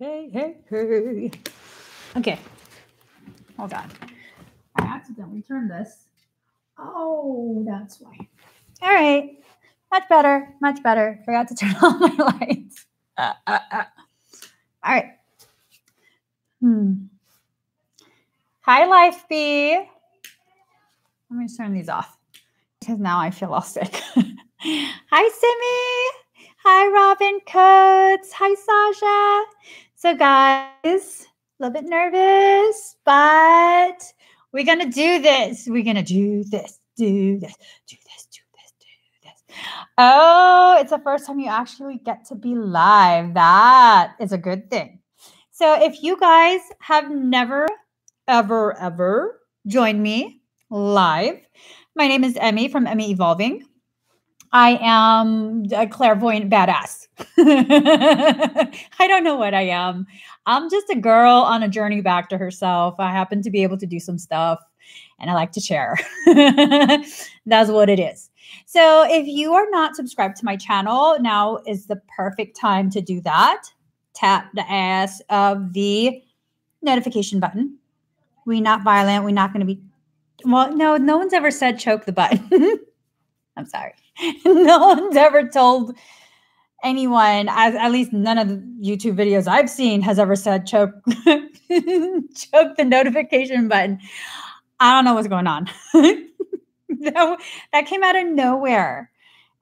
Hey. Okay. Hold on. I accidentally turned this. Oh, that's why. All right. Much better. Much better. Forgot to turn on my lights. All right. Hi, Life Bee. Let me just turn these off because now I feel all sick. Hi, Simi. Hi, Robin Coates. Hi, Sasha. So, guys, a little bit nervous, but we're going to do this. We're going to do this. Oh, it's the first time you actually get to be live. That is a good thing. So if you guys have never, ever joined me live, my name is Emmy from Emmy Evolving. I am a clairvoyant badass. I don't know what I am. I'm just a girl on a journey back to herself. I happen to be able to do some stuff and I like to share. That's what it is. So if you are not subscribed to my channel, now is the perfect time to do that. Tap the ass of the notification button. We're not violent. We're not going to be, well, no one's ever said choke the button. I'm sorry. No one's ever told anyone, at least none of the YouTube videos I've seen has ever said choke, choke the notification button. I don't know what's going on. That came out of nowhere.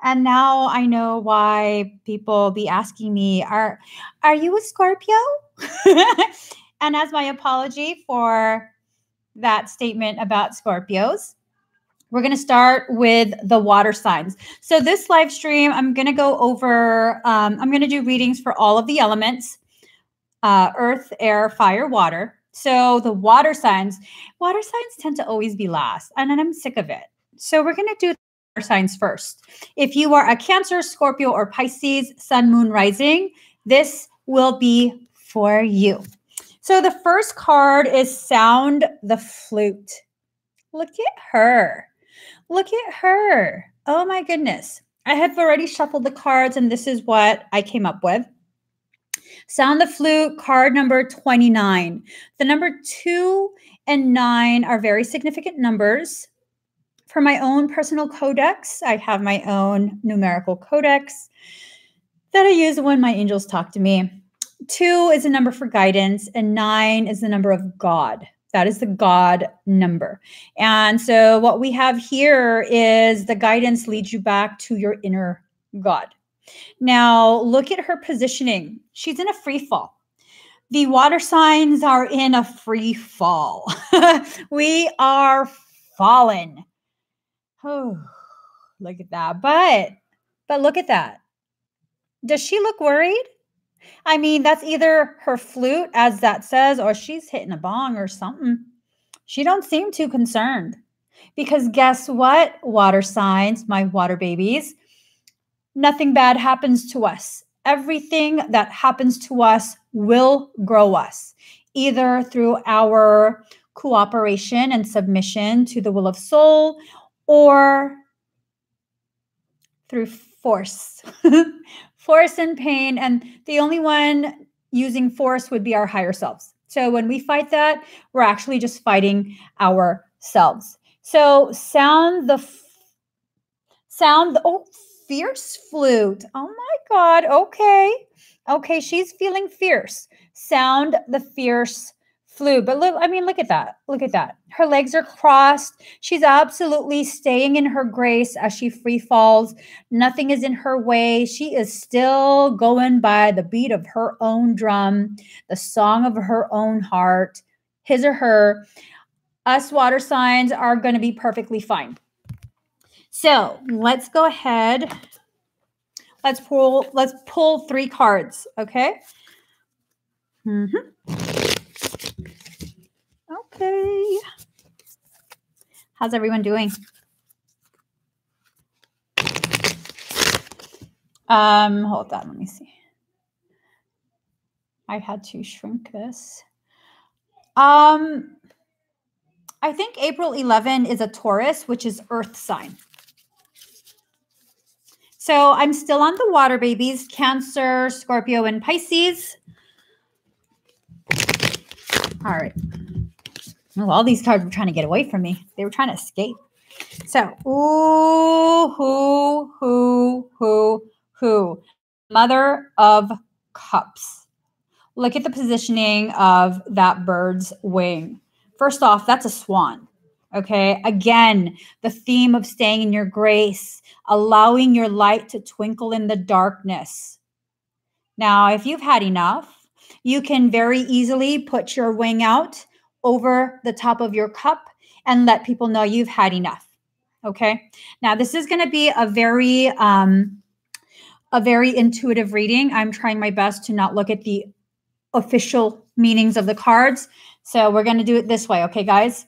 And now I know why people be asking me, are you a Scorpio? And as my apology for that statement about Scorpios, we're going to start with the water signs. So this live stream, I'm going to go over, I'm going to do readings for all of the elements, earth, air, fire, water. So the water signs tend to always be last, and I'm sick of it. So we're going to do the water signs first. If you are a Cancer, Scorpio, or Pisces, Sun, Moon, Rising, this will be for you. So the first card is Sound the Flute. Look at her. Look at her. Oh my goodness. I have already shuffled the cards and this is what I came up with. Sound the Flute, card number 29. The number 2 and 9 are very significant numbers. For my own personal codex, I have my own numerical codex that I use when my angels talk to me. 2 is a number for guidance and 9 is the number of God. That is the God number. And so what we have here is the guidance leads you back to your inner God. Now, look at her positioning. She's in a free fall. The water signs are in a free fall. We are fallen. Oh, look at that. But look at that. Does she look worried? I mean, that's either her flute, as that says, or she's hitting a bong or something. She don't seem too concerned. Because guess what, water signs, my water babies? Nothing bad happens to us. Everything that happens to us will grow us, either through our cooperation and submission to the will of soul, or through force. Force and pain. And the only one using force would be our higher selves. So when we fight that, we're actually just fighting ourselves. So sound the fierce flute. Oh my God. Okay. She's feeling fierce. Sound the fierce flute. But look, I mean, look at that. Look at that. Her legs are crossed. She's absolutely staying in her grace as she free falls. Nothing is in her way. She is still going by the beat of her own drum, the song of her own heart, his or her. Us water signs are going to be perfectly fine. So let's go ahead. Let's pull 3 cards. Okay. Okay. How's everyone doing? Hold on, let me see. I had to shrink this. I think April 11 is a Taurus, which is earth sign. So I'm still on the water babies, Cancer, Scorpio, and Pisces. All right. Oh, all these cards were trying to get away from me. They were trying to escape. So, ooh, who? Mother of Cups. Look at the positioning of that bird's wing. First off, that's a swan. Okay. Again, the theme of staying in your grace, allowing your light to twinkle in the darkness. Now, if you've had enough, you can very easily put your wing out over the top of your cup and let people know you've had enough. Okay. Now, this is going to be a very intuitive reading. I'm trying my best to not look at the official meanings of the cards. So we're going to do it this way. Okay, guys?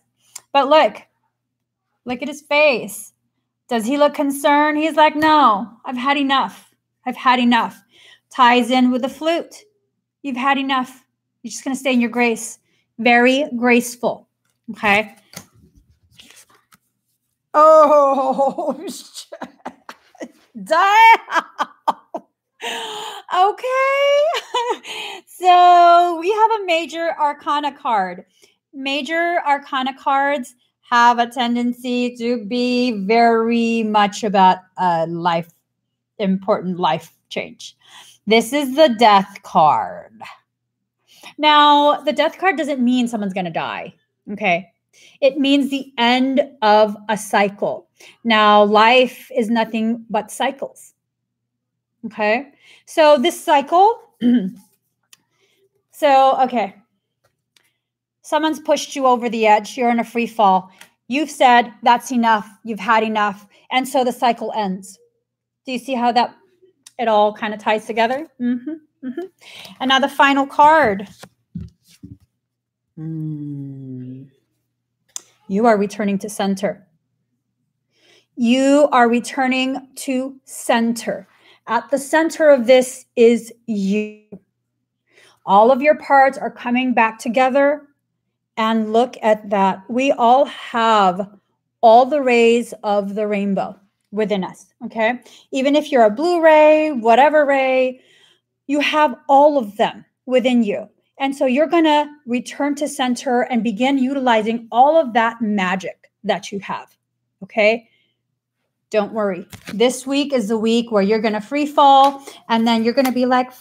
But look at his face. Does he look concerned? He's like, no, I've had enough. I've had enough. Ties in with the flute. You've had enough. You're just going to stay in your grace. Very graceful. Okay. Oh, damn. Okay. So we have a major arcana card. Major arcana cards have a tendency to be very much about important life change. This is the death card. Now, the death card doesn't mean someone's going to die. Okay. It means the end of a cycle. Now, life is nothing but cycles. Okay. So this cycle, okay. Someone's pushed you over the edge. You're in a free fall. You've said, that's enough. You've had enough. And so the cycle ends. Do you see how it all kind of ties together? Mm-hmm, mm-hmm. And now the final card. You are returning to center. You are returning to center. At the center of this is you. All of your parts are coming back together. And look at that. We all have all the rays of the rainbow within us, okay? Even if you're a blue ray, whatever ray, you have all of them within you. And so you're going to return to center and begin utilizing all of that magic that you have, okay? Don't worry. This week is the week where you're going to free fall, and then you're going to be like,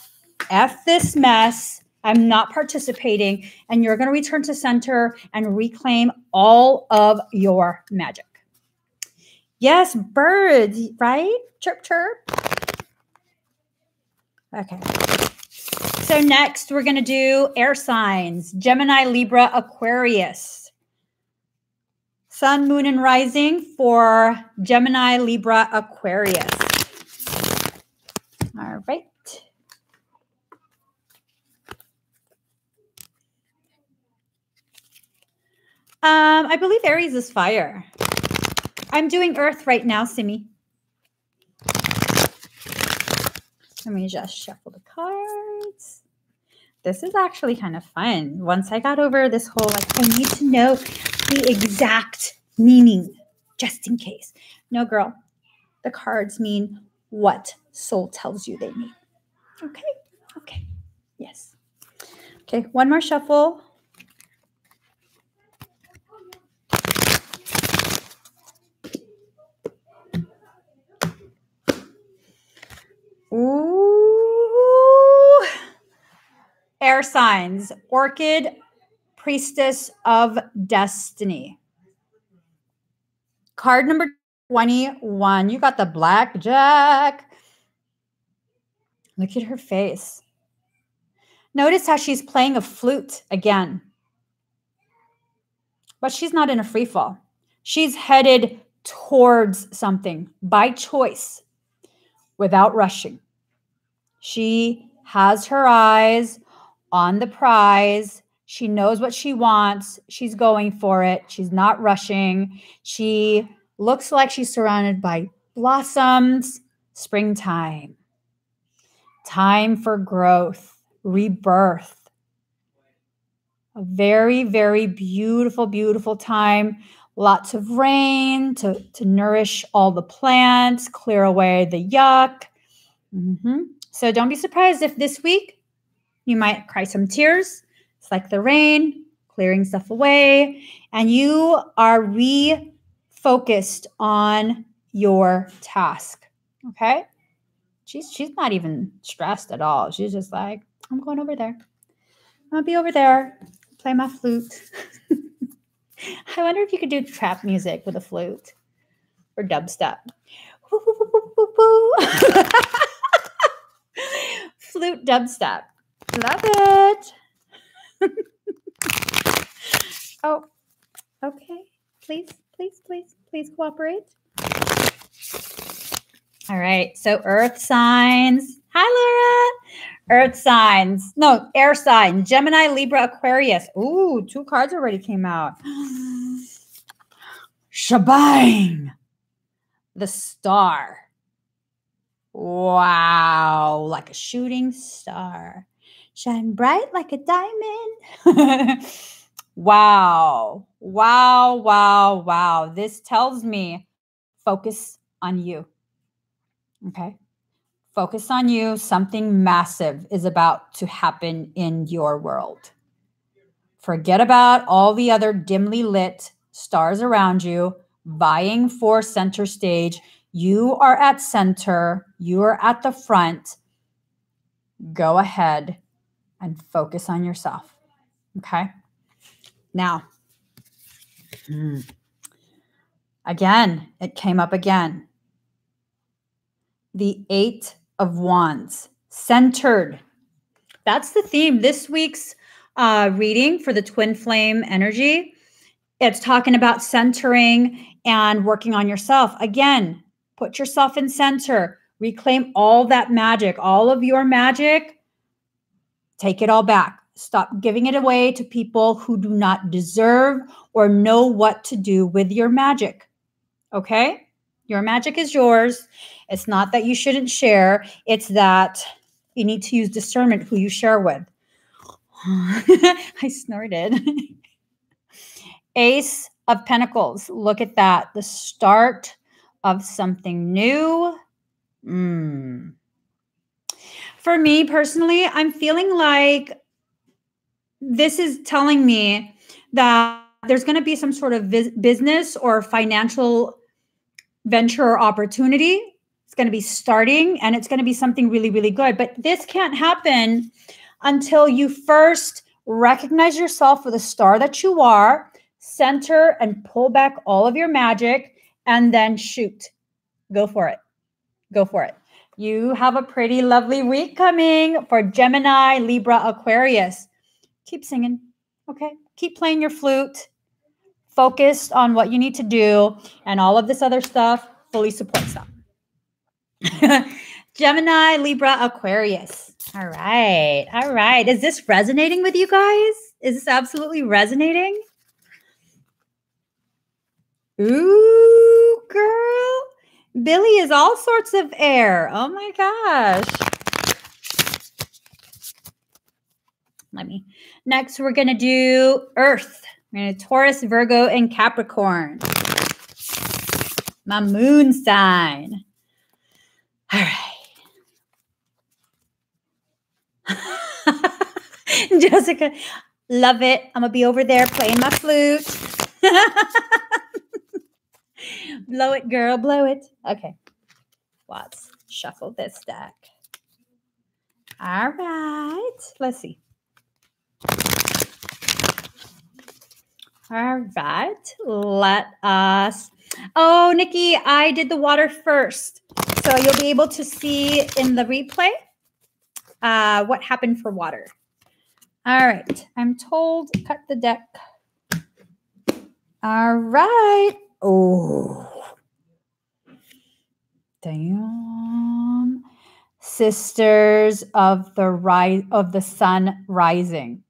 F this mess. I'm not participating. And you're going to return to center and reclaim all of your magic. Yes, birds, right? Chirp, chirp. Okay. So next, we're going to do air signs. Gemini, Libra, Aquarius. Sun, moon, and rising for Gemini, Libra, Aquarius. All right. I believe Aries is fire. I'm doing Earth right now, Simi. Let me just shuffle the cards. This is actually kind of fun. Once I got over this whole, I need to know the exact meaning, just in case. No, girl. The cards mean what soul tells you they mean. Okay. Okay. Yes. Okay. One more shuffle. Ooh. Air signs. Orchid, Priestess of Destiny. Card number 21. You got the blackjack. Look at her face. Notice how she's playing a flute again. But she's not in a free fall. She's headed towards something by choice without rushing. She has her eyes on the prize. She knows what she wants. She's going for it. She's not rushing. She looks like she's surrounded by blossoms. Springtime. Time for growth, rebirth. A very, very beautiful, beautiful time. Lots of rain to nourish all the plants, clear away the yuck. So don't be surprised if this week you might cry some tears. It's like the rain, clearing stuff away, and you are refocused on your task. Okay? She's not even stressed at all. She's just like, I'm going over there. I'm gonna be over there, play my flute. I wonder if you could do trap music with a flute or dubstep. Flute dubstep. Love it. Oh, okay. Please, please, please, please cooperate. All right. So earth signs. Hi, Laura. Earth signs. No, air sign. Gemini, Libra, Aquarius. Ooh, 2 cards already came out. Shabang. The star. Wow. Like a shooting star. Shine bright like a diamond. Wow. Wow, wow, wow. This tells me focus on you. Okay. Focus on you. Something massive is about to happen in your world. Forget about all the other dimly lit stars around you vying for center stage. You are at center. You are at the front. Go ahead and focus on yourself. Okay. Now, again, it came up again. The 8 of Wands, centered. That's the theme. This week's reading for the twin flame energy, it's talking about centering and working on yourself. Again, put yourself in center. Reclaim all that magic, all of your magic. Take it all back. Stop giving it away to people who do not deserve or know what to do with your magic. Okay? Your magic is yours. It's not that you shouldn't share. It's that you need to use discernment who you share with. I snorted. Ace of Pentacles. Look at that. The start of something new. For me personally, I'm feeling like this is telling me that there's going to be some sort of business or financial venture or opportunity. It's going to be starting, and it's going to be something really, really good. But this can't happen until you first recognize yourself for the star that you are, center and pull back all of your magic, and then shoot. Go for it. Go for it. You have a pretty lovely week coming for Gemini, Libra, Aquarius. Keep singing. Okay. Keep playing your flute. Focused on what you need to do, and all of this other stuff fully supports that. Gemini, Libra, Aquarius. All right. All right. Is this resonating with you guys? Is this absolutely resonating? Ooh, girl. Billy is all sorts of air. Oh my gosh. Next, we're going to do Earth. We're going to Taurus, Virgo, and Capricorn. My moon sign. All right. Jessica, love it. I'm going to be over there playing my flute. Blow it, girl. Blow it. Okay. Let's shuffle this deck. All right. Let's see. All right. Let us. Oh, Nikki, I did the water first. So you'll be able to see in the replay what happened for water. All right. I'm told cut the deck. All right. Oh. Damn. Sisters of the sun rising.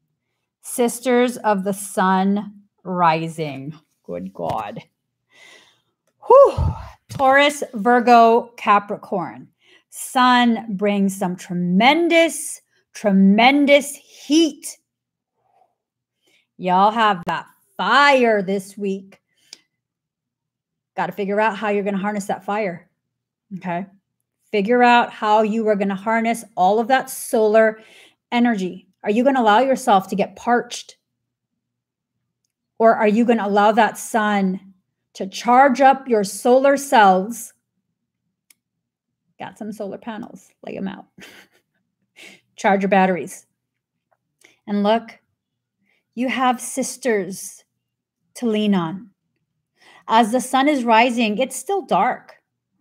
Sisters of the sun rising. Good God. Whew. Taurus, Virgo, Capricorn. Sun brings some tremendous, tremendous heat. Y'all have that fire this week. Got to figure out how you're going to harness that fire. Okay. Figure out how you are going to harness all of that solar energy. Are you going to allow yourself to get parched? Or are you going to allow that sun to charge up your solar cells? Got some solar panels, lay them out. Charge your batteries. And look, you have sisters to lean on. As the sun is rising, it's still dark,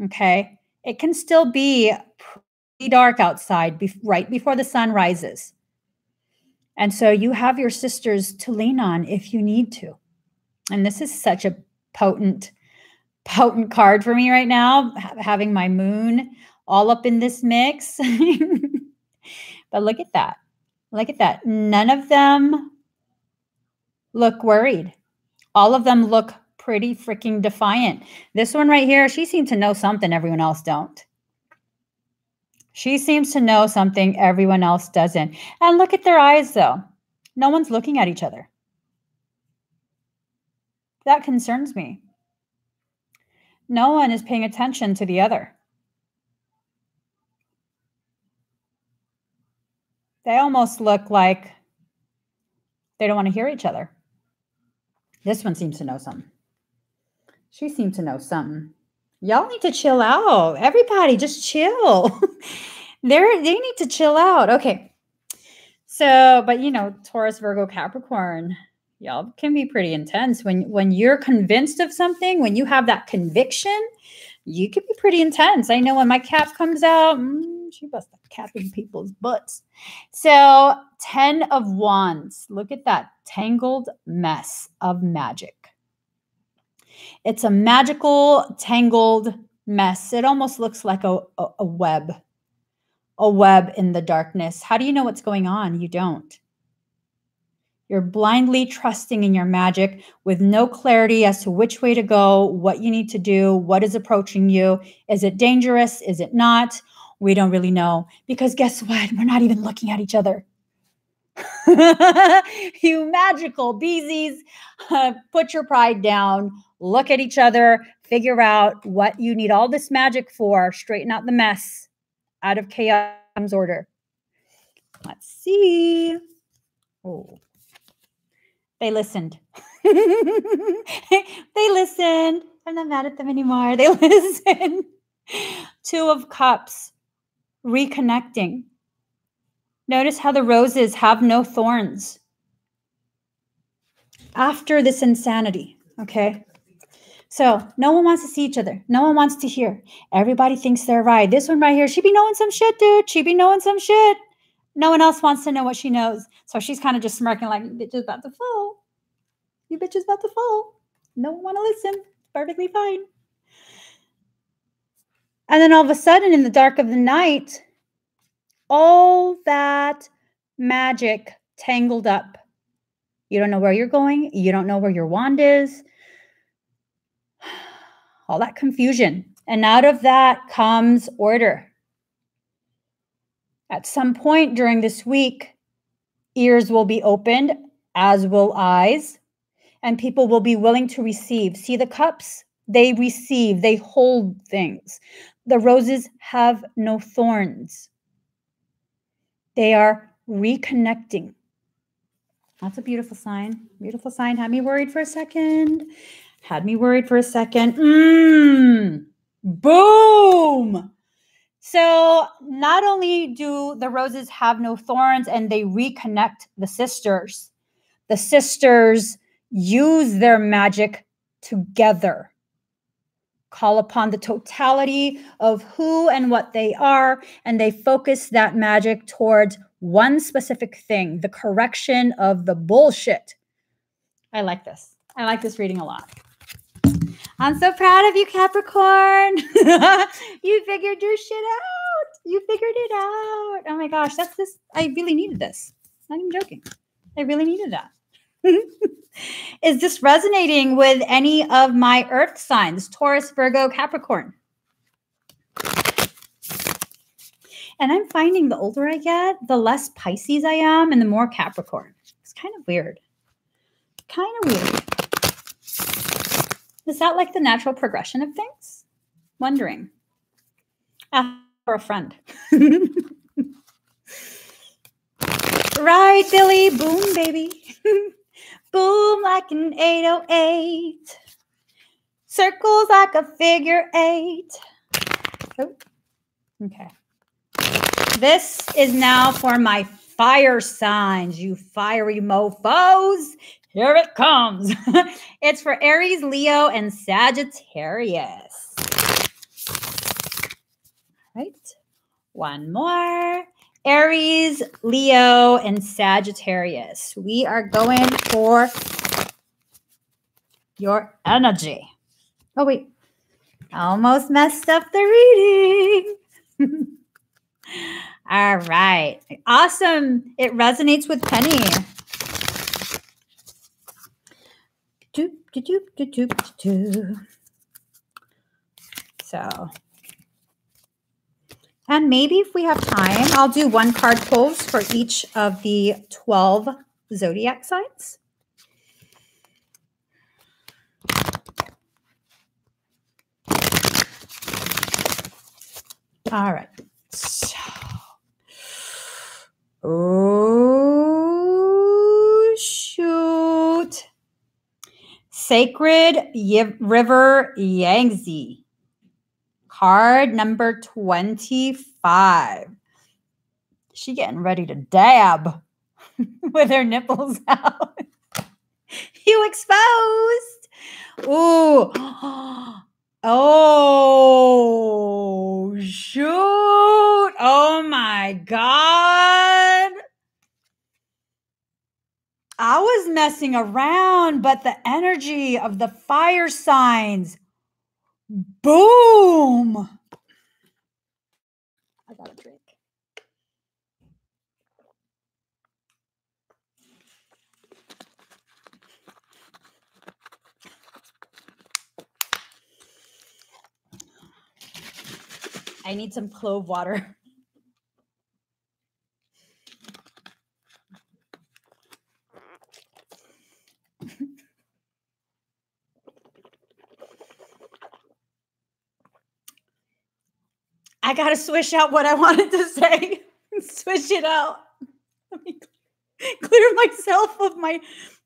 okay? It can still be pretty dark outside right before the sun rises. And so you have your sisters to lean on if you need to. And this is such a potent card for me right now, having my moon all up in this mix. But look at that. Look at that. None of them look worried. All of them look pretty freaking defiant. This one right here, she seems to know something everyone else don't. She seems to know something everyone else doesn't. And look at their eyes, though. No one's looking at each other. That concerns me. No one is paying attention to the other. They almost look like they don't want to hear each other. This one seems to know something. She seems to know something. Y'all need to chill out. Everybody, just chill. They need to chill out. Okay. So, but you know, Taurus, Virgo, Capricorn, y'all can be pretty intense. When you're convinced of something, when you have that conviction, you can be pretty intense. I know when my cap comes out, she busts up capping people's butts. So 10 of Wands. Look at that tangled mess of magic. It's a magical, tangled mess. It almost looks like a web in the darkness. How do you know what's going on? You don't. You're blindly trusting in your magic with no clarity as to which way to go, what you need to do, what is approaching you. Is it dangerous? Is it not? We don't really know, because guess what? We're not even looking at each other. You magical beesies, put your pride down, look at each other, figure out what you need all this magic for, straighten out the mess. Out of chaos comes order. Let's see. Oh, they listened. They listened. I'm not mad at them anymore. They listened. 2 of Cups, reconnecting. Notice how the roses have no thorns after this insanity, okay? So no one wants to see each other. No one wants to hear. Everybody thinks they're right. This one right here, she be knowing some shit, dude. She be knowing some shit. No one else wants to know what she knows. So she's kind of just smirking like, you bitch is about to fall. You bitch is about to fall. No one want to listen. Perfectly fine. And then all of a sudden, in the dark of the night, all that magic tangled up. You don't know where you're going. You don't know where your wand is. All that confusion. And out of that comes order. At some point during this week, ears will be opened, as will eyes, and people will be willing to receive. See the cups? They receive. They hold things. The roses have no thorns. They are reconnecting. That's a beautiful sign. Beautiful sign. Had me worried for a second. Boom. So not only do the roses have no thorns and they reconnect the sisters use their magic together. Call upon the totality of who and what they are, and they focus that magic towards one specific thing, the correction of the bullshit. I like this. I like this reading a lot. I'm so proud of you, Capricorn. You figured your shit out. You figured it out. Oh my gosh, that's this. I really needed this. Not even joking. I really needed that. Is this resonating with any of my earth signs? Taurus, Virgo, Capricorn. And I'm finding the older I get, the less Pisces I am and the more Capricorn. It's kind of weird. Kind of weird. Is that like the natural progression of things? Wondering. Ask for a friend. Right, Billy. Boom, baby. Boom, boom like an 808. Circles like a figure 8. Oh, okay. This is now for my fire signs, you fiery mofos. Here it comes. It's for Aries, Leo, and Sagittarius. Right. One more. Aries, Leo, and Sagittarius. We are going for your energy. Oh, wait. Almost messed up the reading. All right. Awesome. It resonates with Penny. So, and maybe if we have time, I'll do one card pulls for each of the 12 zodiac signs. All right. So, oh, shoot. Sacred River Yangtze. Card number 25. She getting ready to dab with her nipples out. You exposed. Ooh. Oh, shoot. Oh, my God. I was messing around, but the energy of the fire signs. Boom. I got a drink. I need some clove water. I got to swish out what I wanted to say. Swish it out. Let me clear myself of my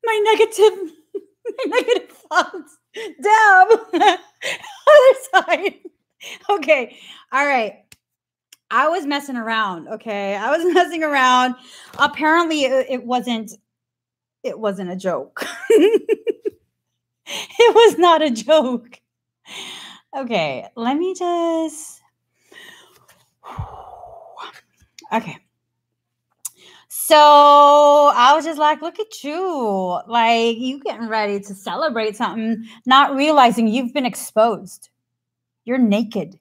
negative thoughts. Dab. Other side. Okay. All right. I was messing around. Okay. I was messing around. Apparently it wasn't a joke. It was not a joke. Okay. Let me just. Okay. So I was just like, look at you. Like, you getting ready to celebrate something, not realizing you've been exposed. You're naked.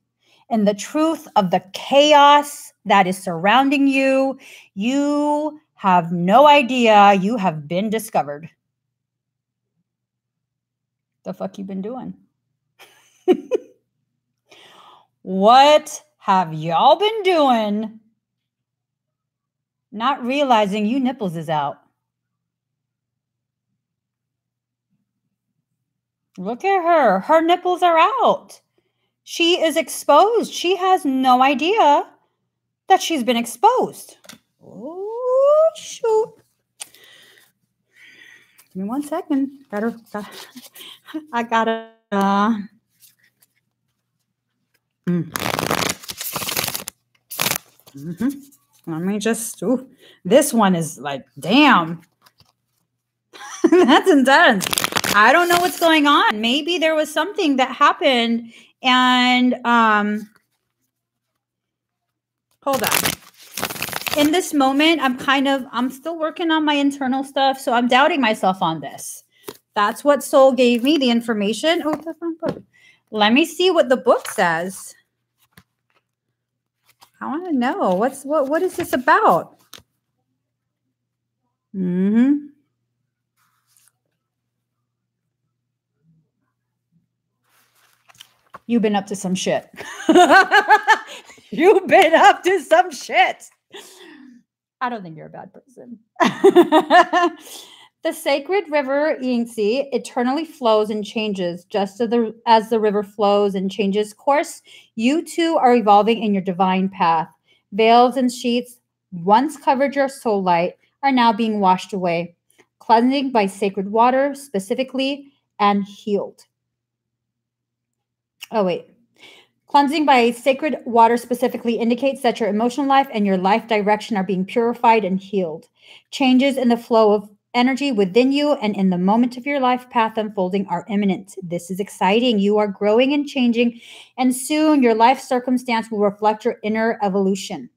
And the truth of the chaos that is surrounding you, you have no idea you have been discovered. The fuck you been doing? What have y'all been doing? Not realizing you nipples is out. Look at her. Her nipples are out. She is exposed. She has no idea that she's been exposed. Oh, shoot. Give me 1 second. I gotta. Let me just. Ooh, this one is like, damn. That's intense. I don't know what's going on. Maybe there was something that happened and hold on. In this moment, I'm still working on my internal stuff, so I'm doubting myself on this. That's what Soul gave me, the information. Oh, that's not good. Let me see what the book says. I want to know what is this about? You've been up to some shit. You've been up to some shit. I don't think you're a bad person. The sacred river Yangtze eternally flows and changes just as the river flows and changes course. You too are evolving in your divine path. Veils and sheets once covered your soul light are now being washed away. cleansing by sacred water specifically, and healed. Oh, wait. Cleansing by sacred water specifically indicates that your emotional life and your life direction are being purified and healed. Changes in the flow of energy within you and in the moment of your life path unfolding are imminent. This is exciting. You are growing and changing, and soon your life circumstance will reflect your inner evolution.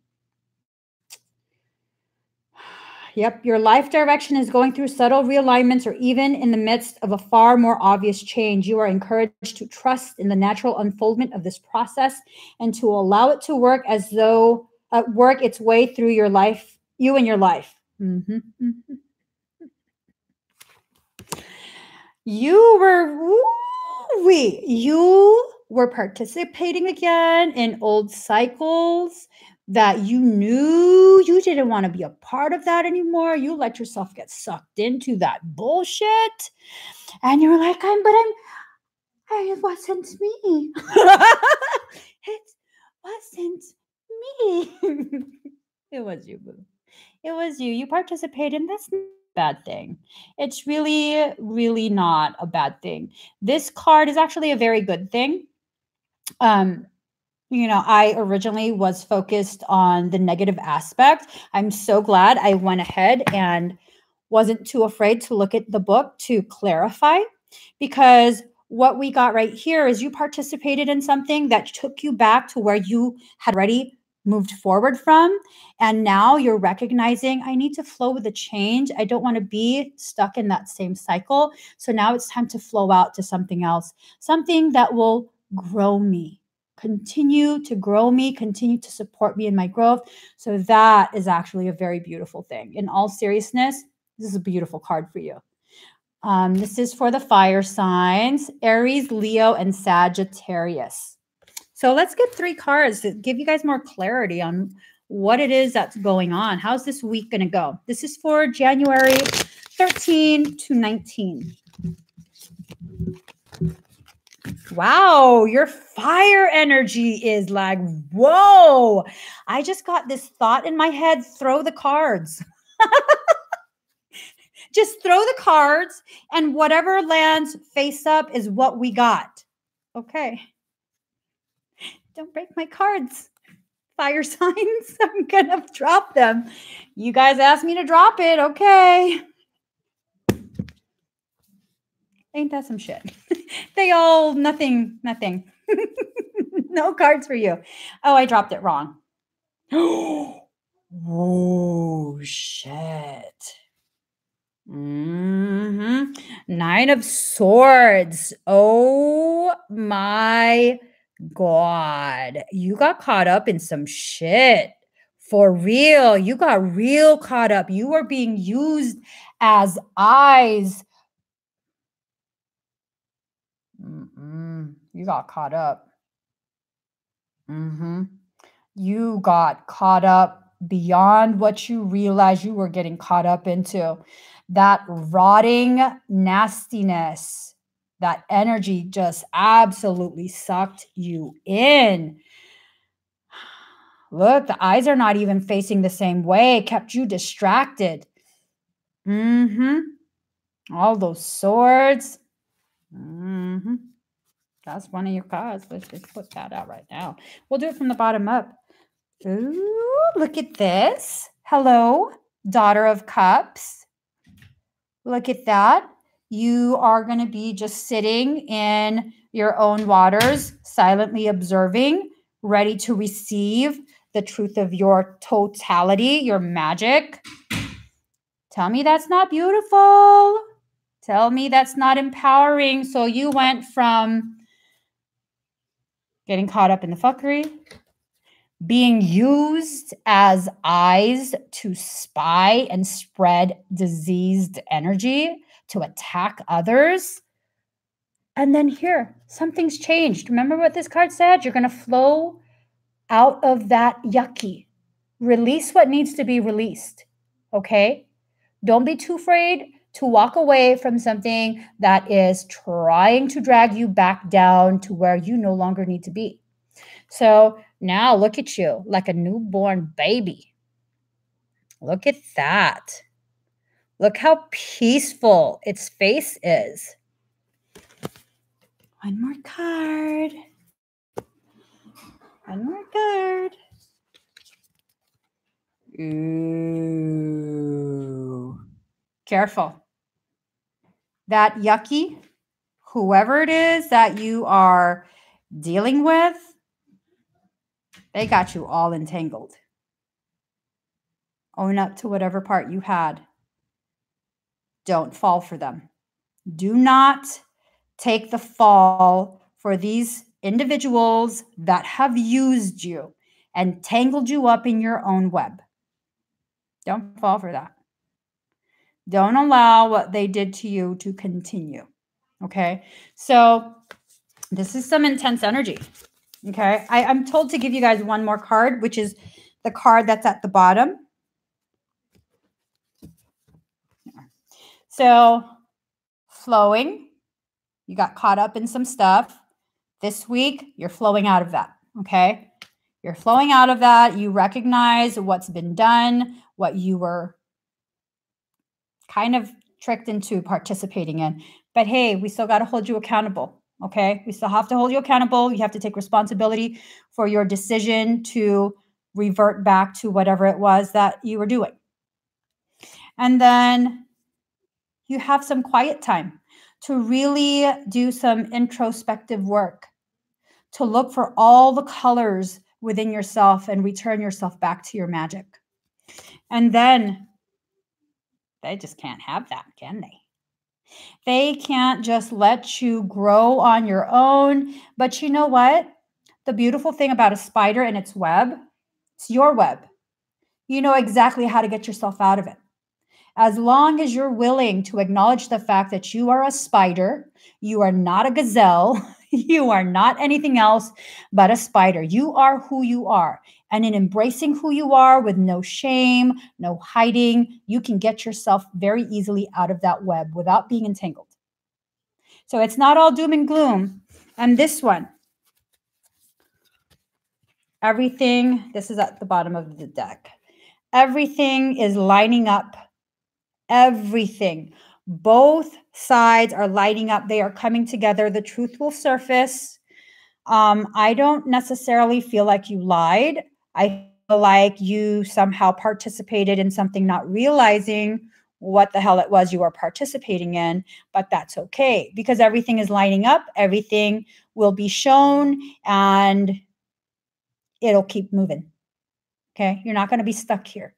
Yep, your life direction is going through subtle realignments or even in the midst of a far more obvious change. You are encouraged to trust in the natural unfoldment of this process and to allow it to work as though work its way through your life, you and your life. Mm-hmm, mm-hmm. You were participating again in old cycles that you knew you didn't want to be a part of that anymore. You let yourself get sucked into that bullshit. And you're like, it wasn't me. It wasn't me. It was you, boo. It was you. You participated, and that's not a bad thing. It's really, really not a bad thing. This card is actually a very good thing. I originally was focused on the negative aspect. I'm so glad I went ahead and wasn't too afraid to look at the book to clarify, because what we got right here is you participated in something that took you back to where you had already moved forward from. And now you're recognizing, I need to flow with the change. I don't want to be stuck in that same cycle. So now it's time to flow out to something else, something that will grow me, continue to grow me, continue to support me in my growth. So that is actually a very beautiful thing. In all seriousness, this is a beautiful card for you. This is for the fire signs, Aries, Leo, and Sagittarius. So let's get 3 cards to give you guys more clarity on what it is that's going on. How's this week going to go? This is for January 13 to 19. Wow, your fire energy is like, whoa. I just got this thought in my head, throw the cards. Just throw the cards, and whatever lands face up is what we got. Okay. Don't break my cards, fire signs. I'm going to drop them. You guys asked me to drop it. Okay. Ain't that some shit? They all, nothing. No cards for you. Oh, I dropped it wrong. Oh, shit. 9 of Swords. Oh my God. You got caught up in some shit. For real. You got real caught up. You were being used as eyes. You got caught up. You got caught up beyond what you realized you were getting caught up into. That rotting nastiness, that energy just absolutely sucked you in. Look, the eyes are not even facing the same way. It kept you distracted. All those swords. That's one of your cards. Let's just put that out right now. We'll do it from the bottom up. Ooh, look at this. Hello, Daughter of Cups. Look at that. You are going to be just sitting in your own waters, silently observing, ready to receive the truth of your totality, your magic. Tell me that's not beautiful. Tell me that's not empowering. So you went from getting caught up in the fuckery, being used as eyes to spy and spread diseased energy, to attack others. And then here, something's changed. Remember what this card said? You're going to flow out of that yucky. Release what needs to be released. Okay? Don't be too afraid to walk away from something that is trying to drag you back down to where you no longer need to be. So now look at you like a newborn baby. Look at that. Look how peaceful its face is. One more card. One more card. Ooh. Careful. That yucky, whoever it is that you are dealing with, they got you all entangled. Own up to whatever part you had. Don't fall for them. Do not take the fall for these individuals that have used you and tangled you up in your own web. Don't fall for that. Don't allow what they did to you to continue. Okay? So this is some intense energy. Okay? I'm told to give you guys one more card, which is the card that's at the bottom. So flowing, you got caught up in some stuff. This week, you're flowing out of that, okay? You're flowing out of that. You recognize what's been done, what you were kind of tricked into participating in. But hey, we still got to hold you accountable, okay? We still have to hold you accountable. You have to take responsibility for your decision to revert back to whatever it was that you were doing. And then you have some quiet time to really do some introspective work, to look for all the colors within yourself and return yourself back to your magic. And then they just can't have that, can they? They can't just let you grow on your own. But you know what? The beautiful thing about a spider and its web, it's your web. You know exactly how to get yourself out of it. As long as you're willing to acknowledge the fact that you are a spider, you are not a gazelle, you are not anything else but a spider. You are who you are. And in embracing who you are with no shame, no hiding, you can get yourself very easily out of that web without being entangled. So it's not all doom and gloom. And this one, everything, this is at the bottom of the deck. Everything is lining up. Everything. Both sides are lighting up. They are coming together. The truth will surface. I don't necessarily feel like you lied. I feel like you somehow participated in something, not realizing what the hell it was you were participating in, but that's okay because everything is lining up. Everything will be shown and it'll keep moving. Okay. You're not going to be stuck here.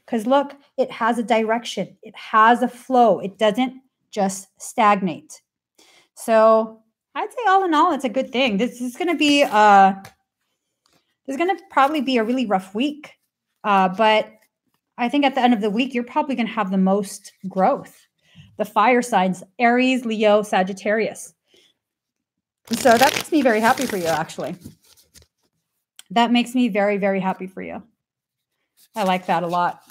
Because look, it has a direction. It has a flow. It doesn't just stagnate. So I'd say all in all, it's a good thing. This is going to be, probably be a really rough week. But I think at the end of the week, you're probably going to have the most growth. The fire signs, Aries, Leo, Sagittarius. So that makes me very happy for you, actually. That makes me very, very happy for you. I like that a lot.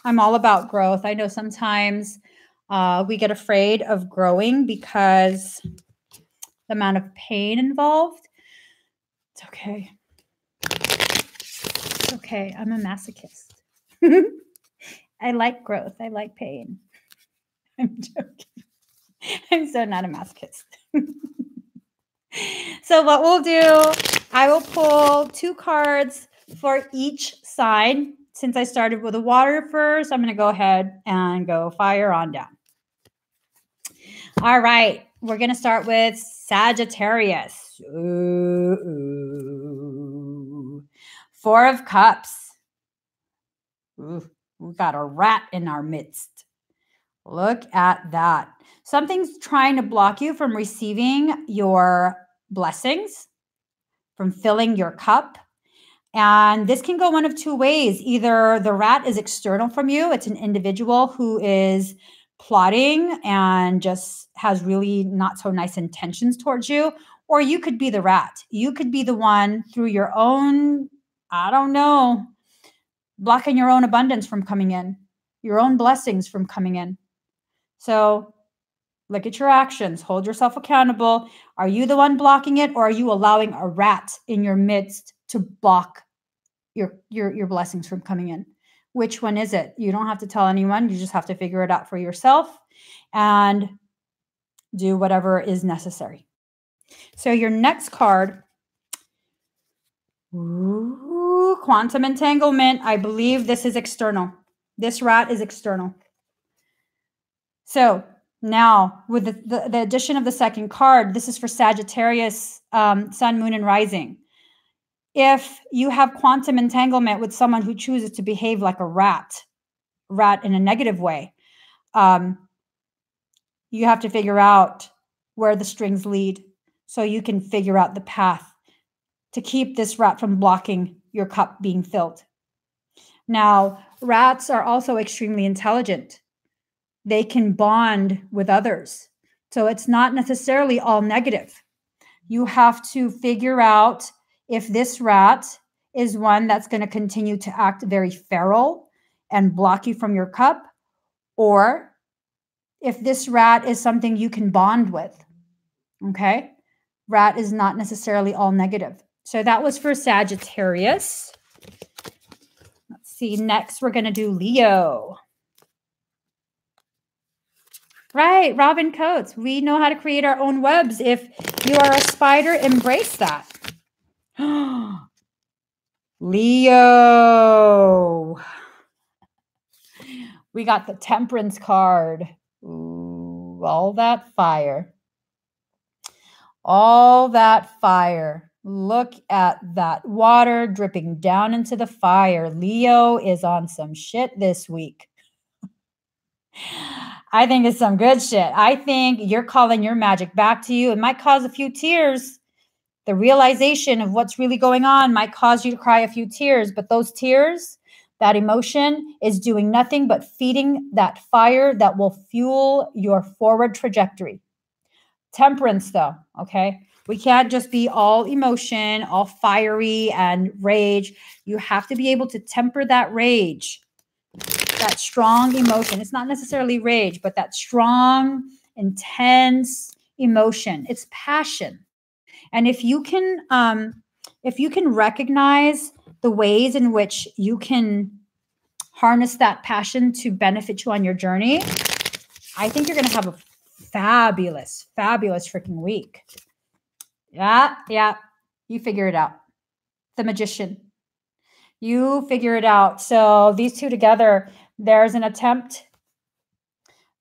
I'm all about growth. I know sometimes we get afraid of growing because the amount of pain involved. It's okay. It's okay. I'm a masochist. I like growth. I like pain. I'm joking. I'm so not a masochist. So what we'll do, I will pull 2 cards for each side. Since I started with the water first, I'm going to go ahead and go fire on down. All right. We're going to start with Sagittarius. Ooh. 4 of Cups. Ooh, we got a rat in our midst. Look at that. Something's trying to block you from receiving your blessings, from filling your cup. And this can go one of 2 ways. Either the rat is external from you. It's an individual who is plotting and just has really not so nice intentions towards you. Or you could be the rat. You could be the one through your own, I don't know, blocking your own abundance from coming in, your own blessings from coming in. So look at your actions. Hold yourself accountable. Are you the one blocking it, or are you allowing a rat in your midst to block your blessings from coming in? Which one is it? You don't have to tell anyone. You just have to figure it out for yourself and do whatever is necessary. So your next card, ooh, quantum entanglement. I believe this is external. This rat is external. So now with the addition of the second card, this is for Sagittarius, sun, moon, and rising. If you have quantum entanglement with someone who chooses to behave like a rat in a negative way, you have to figure out where the strings lead so you can figure out the path to keep this rat from blocking your cup being filled. Now, rats are also extremely intelligent. They can bond with others. So it's not necessarily all negative. You have to figure out if this rat is one that's going to continue to act very feral and block you from your cup, or if this rat is something you can bond with. Okay? Rat is not necessarily all negative. So that was for Sagittarius. Let's see. Next, we're going to do Leo. Right, Robin Coates. We know how to create our own webs. If you are a spider, embrace that. Leo. We got the Temperance card. Ooh, all that fire. All that fire. Look at that water dripping down into the fire. Leo is on some shit this week. I think it's some good shit. I think you're calling your magic back to you. It might cause a few tears. The realization of what's really going on might cause you to cry a few tears, but those tears, that emotion is doing nothing but feeding that fire that will fuel your forward trajectory. Temperance, though, okay? We can't just be all emotion, all fiery and rage. You have to be able to temper that rage, that strong emotion. It's not necessarily rage, but that strong, intense emotion. It's passion. And if you can recognize the ways in which you can harness that passion to benefit you on your journey, I think you're going to have a fabulous, fabulous freaking week. Yeah. You figure it out. The Magician. You figure it out. So these two together, there's an attempt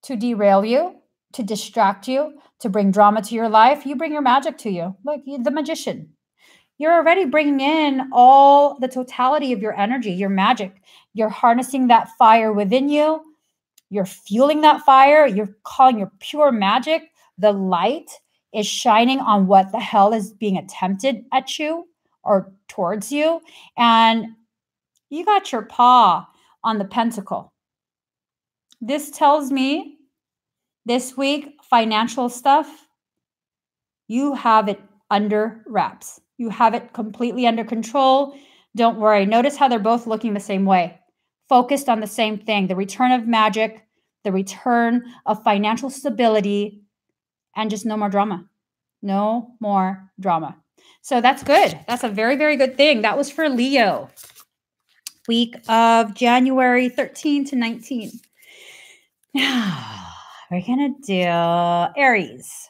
to derail you, to distract you, to bring drama to your life. You bring your magic to you. Look, the Magician. You're already bringing in all the totality of your energy, your magic. You're harnessing that fire within you. You're fueling that fire. You're calling your pure magic. The light is shining on what the hell is being attempted at you or towards you. And you got your paw on the pentacle. This tells me this week, financial stuff, you have it under wraps. You have it completely under control. Don't worry. Notice how they're both looking the same way, focused on the same thing, the return of magic, the return of financial stability, and just no more drama. No more drama. So that's good. That's a very, very good thing. That was for Leo. Week of January 13 to 19. Now, we're going to do Aries.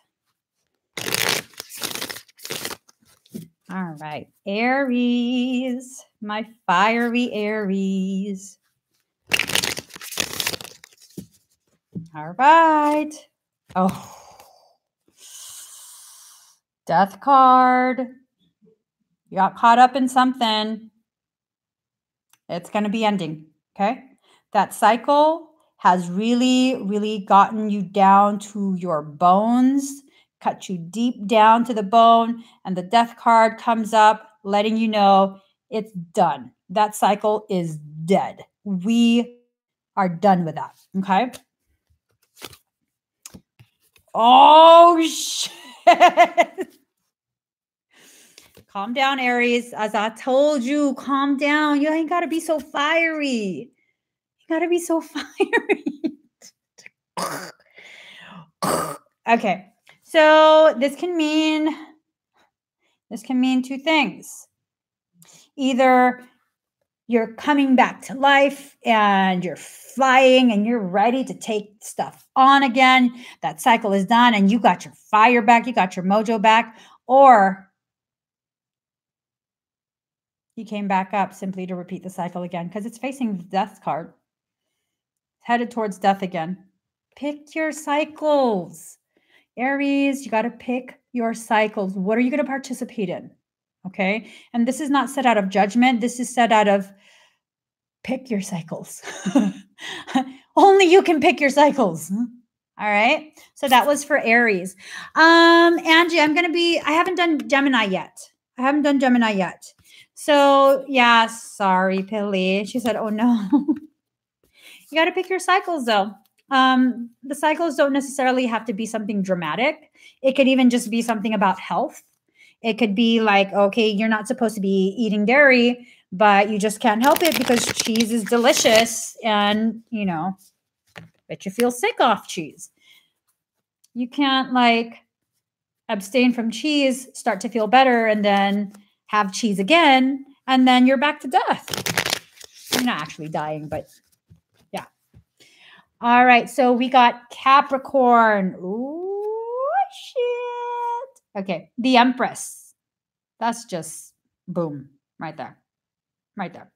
All right, Aries, my fiery Aries. All right. Oh, Death card. You got caught up in something. It's going to be ending, okay? That cycle has really, really gotten you down to your bones, cut you deep down to the bone, and the Death card comes up, letting you know it's done. That cycle is dead. We are done with that, okay? Oh, shit. Calm down, Aries. As I told you, calm down. You ain't got to be so fiery. You got to be so fiery. Okay. So this can mean two things. Either you're coming back to life and you're flying and you're ready to take stuff on again. That cycle is done and you got your fire back, you got your mojo back, or you came back up simply to repeat the cycle again because it's facing the death card. Headed towards death again. Pick your cycles. Aries, you got to pick your cycles. What are you going to participate in? Okay. And this is not set out of judgment. This is set out of pick your cycles. Only you can pick your cycles. All right. So that was for Aries. Angie, I haven't done Gemini yet. So yeah, sorry, Pilly. She said, oh no. You got to pick your cycles though. The cycles don't necessarily have to be something dramatic. It could even just be something about health. It could be like, okay, you're not supposed to be eating dairy, but you just can't help it because cheese is delicious and, but you feel sick off cheese. You can't like abstain from cheese, start to feel better, and then have cheese again, and then you're back to death. You're not actually dying, but yeah. All right, so we got Capricorn. Ooh, shit. Okay, the Empress. That's just boom, right there. Right there.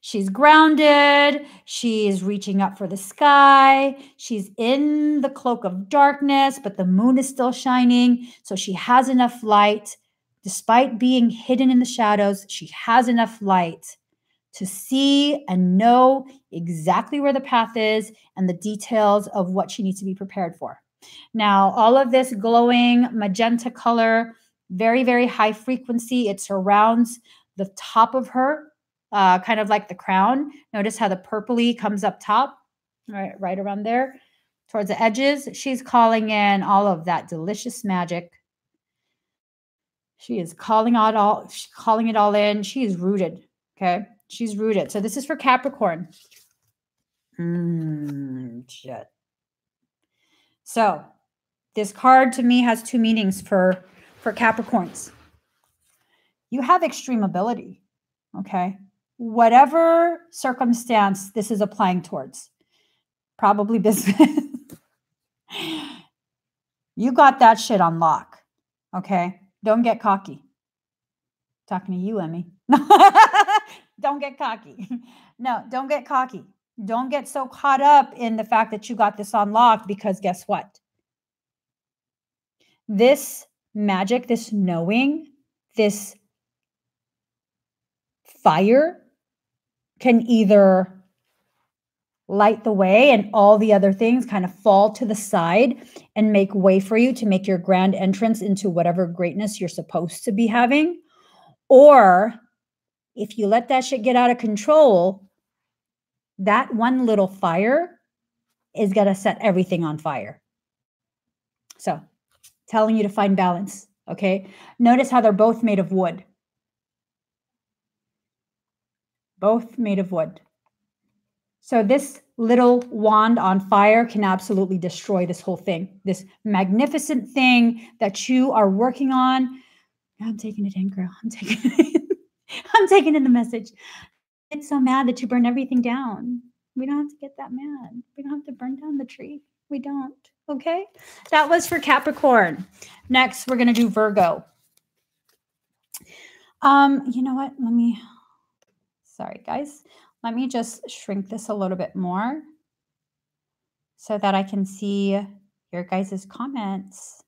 She's grounded. She's reaching up for the sky. She's in the cloak of darkness, but the moon is still shining. So she has enough light. Despite being hidden in the shadows, she has enough light to see and know exactly where the path is and the details of what she needs to be prepared for. Now, all of this glowing magenta color, very, very high frequency. It surrounds the top of her, kind of like the crown. Notice how the purpley comes up top, right around there, towards the edges. She's calling in all of that delicious magic. She is calling it all in. She is rooted, okay? She's rooted. So this is for Capricorn. Shit. So this card to me has two meanings for Capricorns. You have extreme ability, okay? Whatever circumstance this is applying towards, probably business. You got that shit on lock, okay? Don't get cocky. Talking to you, Emmy. Don't get cocky. No, don't get cocky. Don't get so caught up in the fact that you got this on lock, because guess what? This magic, this knowing, this fire can either light the way and all the other things kind of fall to the side and make way for you to make your grand entrance into whatever greatness you're supposed to be having. Or if you let that shit get out of control, that one little fire is going to set everything on fire. So, telling you to find balance, okay? Notice how they're both made of wood. Both made of wood. So this little wand on fire can absolutely destroy this whole thing, this magnificent thing that you are working on. I'm taking it in, girl. I'm taking it in. I'm taking in the message. It's so mad that you burn everything down. We don't have to get that mad. We don't have to burn down the tree. We don't. Okay? That was for Capricorn. Next, we're going to do Virgo. You know what? Sorry, guys. Let me just shrink this a little bit more so that I can see your guys' comments.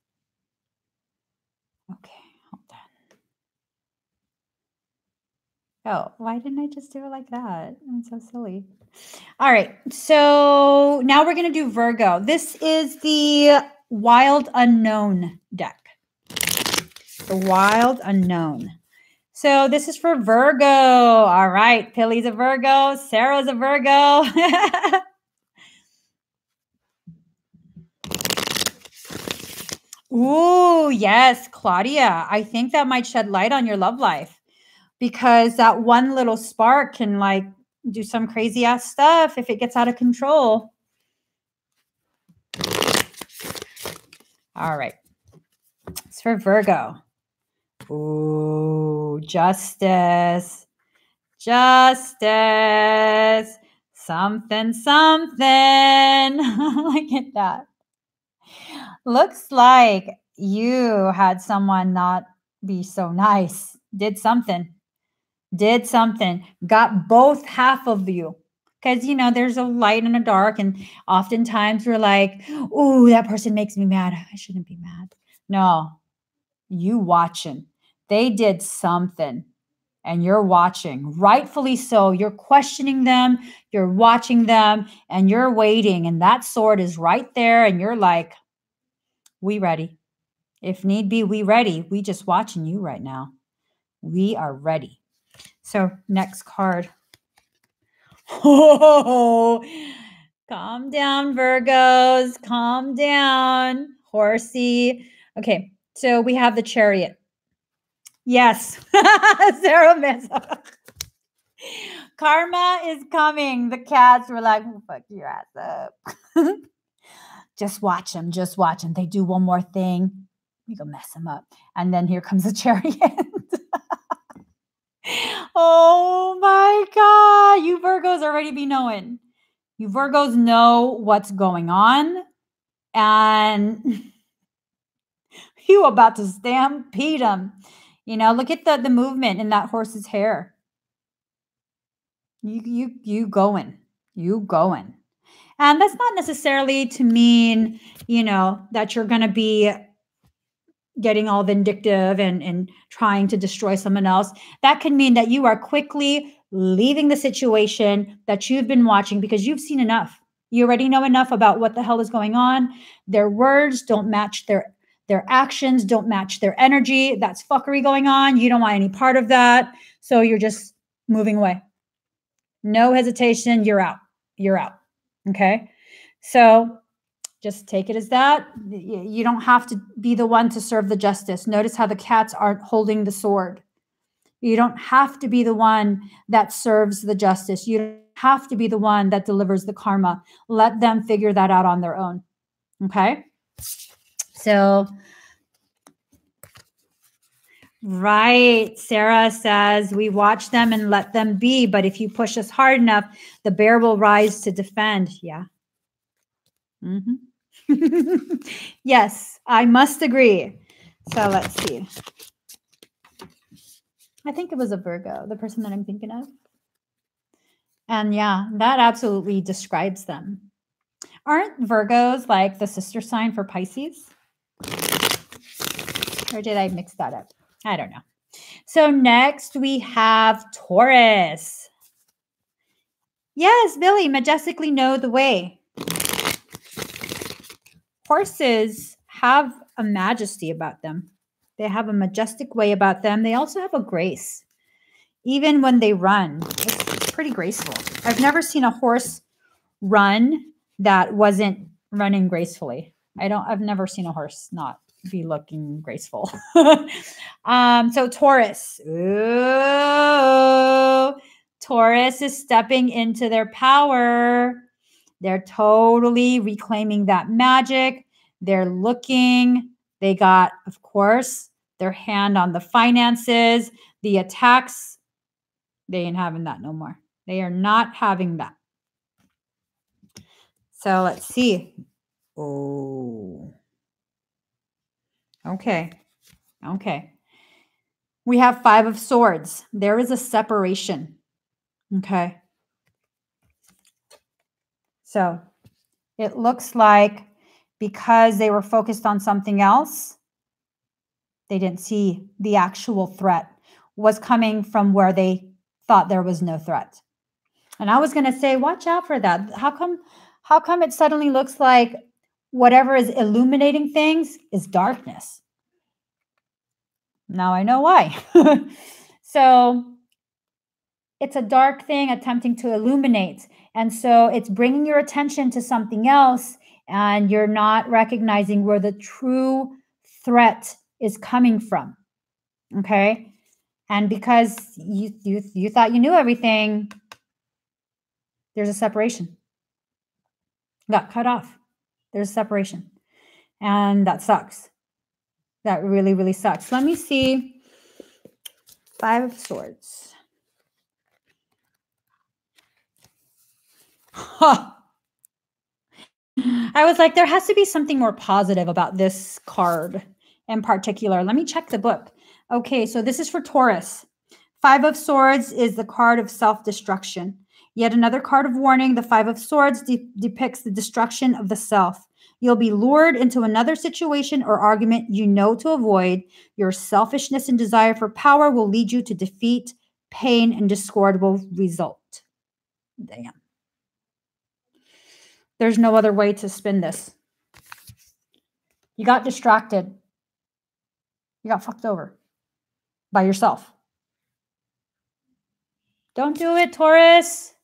Okay, hold on. Oh, why didn't I just do it like that? I'm so silly. All right, so now we're going to do Virgo. This is the Wild Unknown deck. The Wild Unknown. So this is for Virgo. All right, Pilly's a Virgo. Sarah's a Virgo. Ooh, yes, Claudia. I think that might shed light on your love life, because that one little spark can like do some crazy ass stuff if it gets out of control. All right. It's for Virgo. Ooh, justice. Justice. Something, something. Look at that. Looks like you had someone not be so nice. Did something. Got both half of you. Because, you know, there's a light and a dark. And oftentimes we're like, ooh, that person makes me mad. I shouldn't be mad. No, you watching. They did something. And you're watching, rightfully so. You're questioning them, you're watching them, and you're waiting. And that sword is right there. And you're like, we ready. If need be, we ready. We just watching you right now. We are ready. So next card. Oh, calm down, Virgos. Calm down, horsey. Okay, so we have the Chariot. Yes, Sarah missed. Karma is coming. The cats were like, oh, fuck your ass up. Just watch them. Just watch them. They do one more thing. We go mess them up. And then here comes the Chariot. Oh my God. You Virgos already be knowing. You Virgos know what's going on. And you about to stampede them. You know, look at the movement in that horse's hair. You going. You going. And that's not necessarily to mean, you know, that you're going to be getting all vindictive and trying to destroy someone else. That can mean that you are quickly leaving the situation that you've been watching because you've seen enough. You already know enough about what the hell is going on. Their words don't match their actions, don't match their energy. That's fuckery going on. You don't want any part of that. So you're just moving away. No hesitation. You're out. You're out. Okay. So just take it as that. You don't have to be the one to serve the justice. Notice how the cats aren't holding the sword. You don't have to be the one that serves the justice. You don't have to be the one that delivers the karma. Let them figure that out on their own. Okay? So, right. Sarah says, we watch them and let them be. But if you push us hard enough, the bear will rise to defend. Yeah. Mm-hmm. Yes, I must agree. So let's see. I think it was a Virgo, the person that I'm thinking of. And yeah, that absolutely describes them. Aren't Virgos like the sister sign for Pisces? Or did I mix that up? I don't know. So next we have Taurus. Yes, Billy, majestically know the way. Horses have a majesty about them. They have a majestic way about them. They also have a grace. Even when they run, it's pretty graceful. I've never seen a horse run that wasn't running gracefully. I've never seen a horse not be looking graceful. So Taurus. Ooh, Taurus is stepping into their power. They're totally reclaiming that magic. They're looking. They got, of course, their hand on the finances, the attacks. They ain't having that no more. They are not having that. So let's see. Oh. Okay. Okay. We have 5 of Swords. There is a separation. Okay. So it looks like because they were focused on something else, they didn't see the actual threat was coming from where they thought there was no threat. And I was going to say, watch out for that. How come it suddenly looks like whatever is illuminating things is darkness? Now I know why. So it's a dark thing attempting to illuminate. And so it's bringing your attention to something else, and you're not recognizing where the true threat is coming from. Okay? And because you thought you knew everything, there's a separation. Got cut off. There's a separation. And that sucks. That really, really sucks. Let me see. 5 of Swords. Huh. I was like, there has to be something more positive about this card in particular. Let me check the book. Okay, so this is for Taurus. Five of Swords is the card of self-destruction. Yet another card of warning. The Five of Swords depicts the destruction of the self. You'll be lured into another situation or argument you know to avoid. Your selfishness and desire for power will lead you to defeat, pain, and discordable result. Damn. There's no other way to spin this. You got distracted. You got fucked over by yourself. Don't do it, Taurus.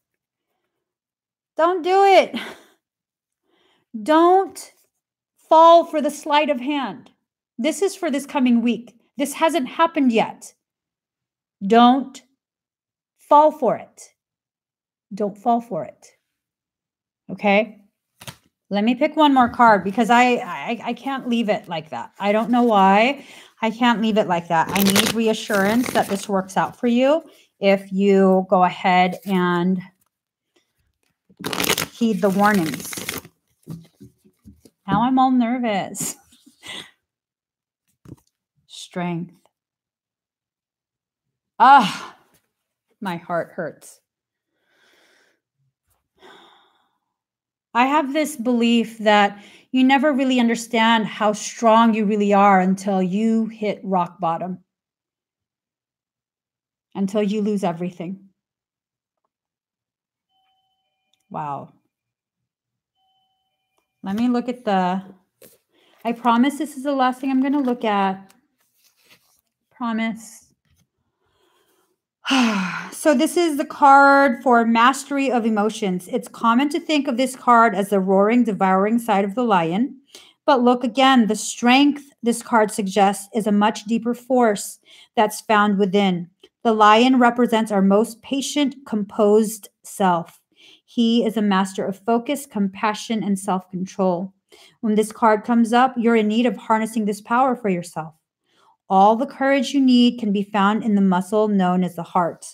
Don't do it. Don't fall for the sleight of hand. This is for this coming week. This hasn't happened yet. Don't fall for it. Don't fall for it. Okay? Let me pick one more card because I can't leave it like that. I don't know why. I can't leave it like that. I need reassurance that this works out for you if you go ahead and heed the warnings. Now I'm all nervous. Strength. Ah, my heart hurts. I have this belief that you never really understand how strong you really are until you hit rock bottom, until you lose everything. Wow. Let me look at I promise this is the last thing I'm going to look at. Promise. So this is the card for mastery of emotions. It's common to think of this card as the roaring, devouring side of the lion. But look again, the strength this card suggests is a much deeper force that's found within. The lion represents our most patient, composed self. He is a master of focus, compassion, and self-control. When this card comes up, you're in need of harnessing this power for yourself. All the courage you need can be found in the muscle known as the heart.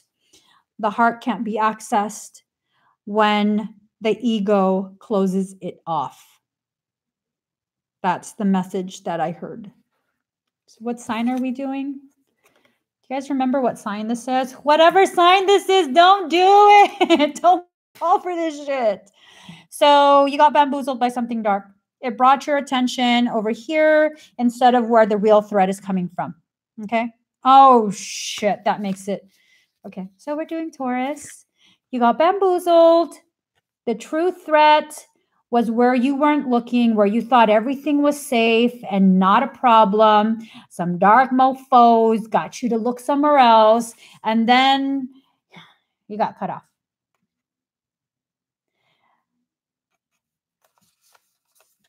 The heart can't be accessed when the ego closes it off. That's the message that I heard. So what sign are we doing? Do you guys remember what sign this is? Whatever sign this is, don't do it. Don't fall for this shit. So you got bamboozled by something dark. It brought your attention over here instead of where the real threat is coming from. Okay. Oh, shit. That makes it. Okay. So we're doing Taurus. You got bamboozled. The true threat was where you weren't looking, where you thought everything was safe and not a problem. Some dark mofos got you to look somewhere else. And then you got cut off.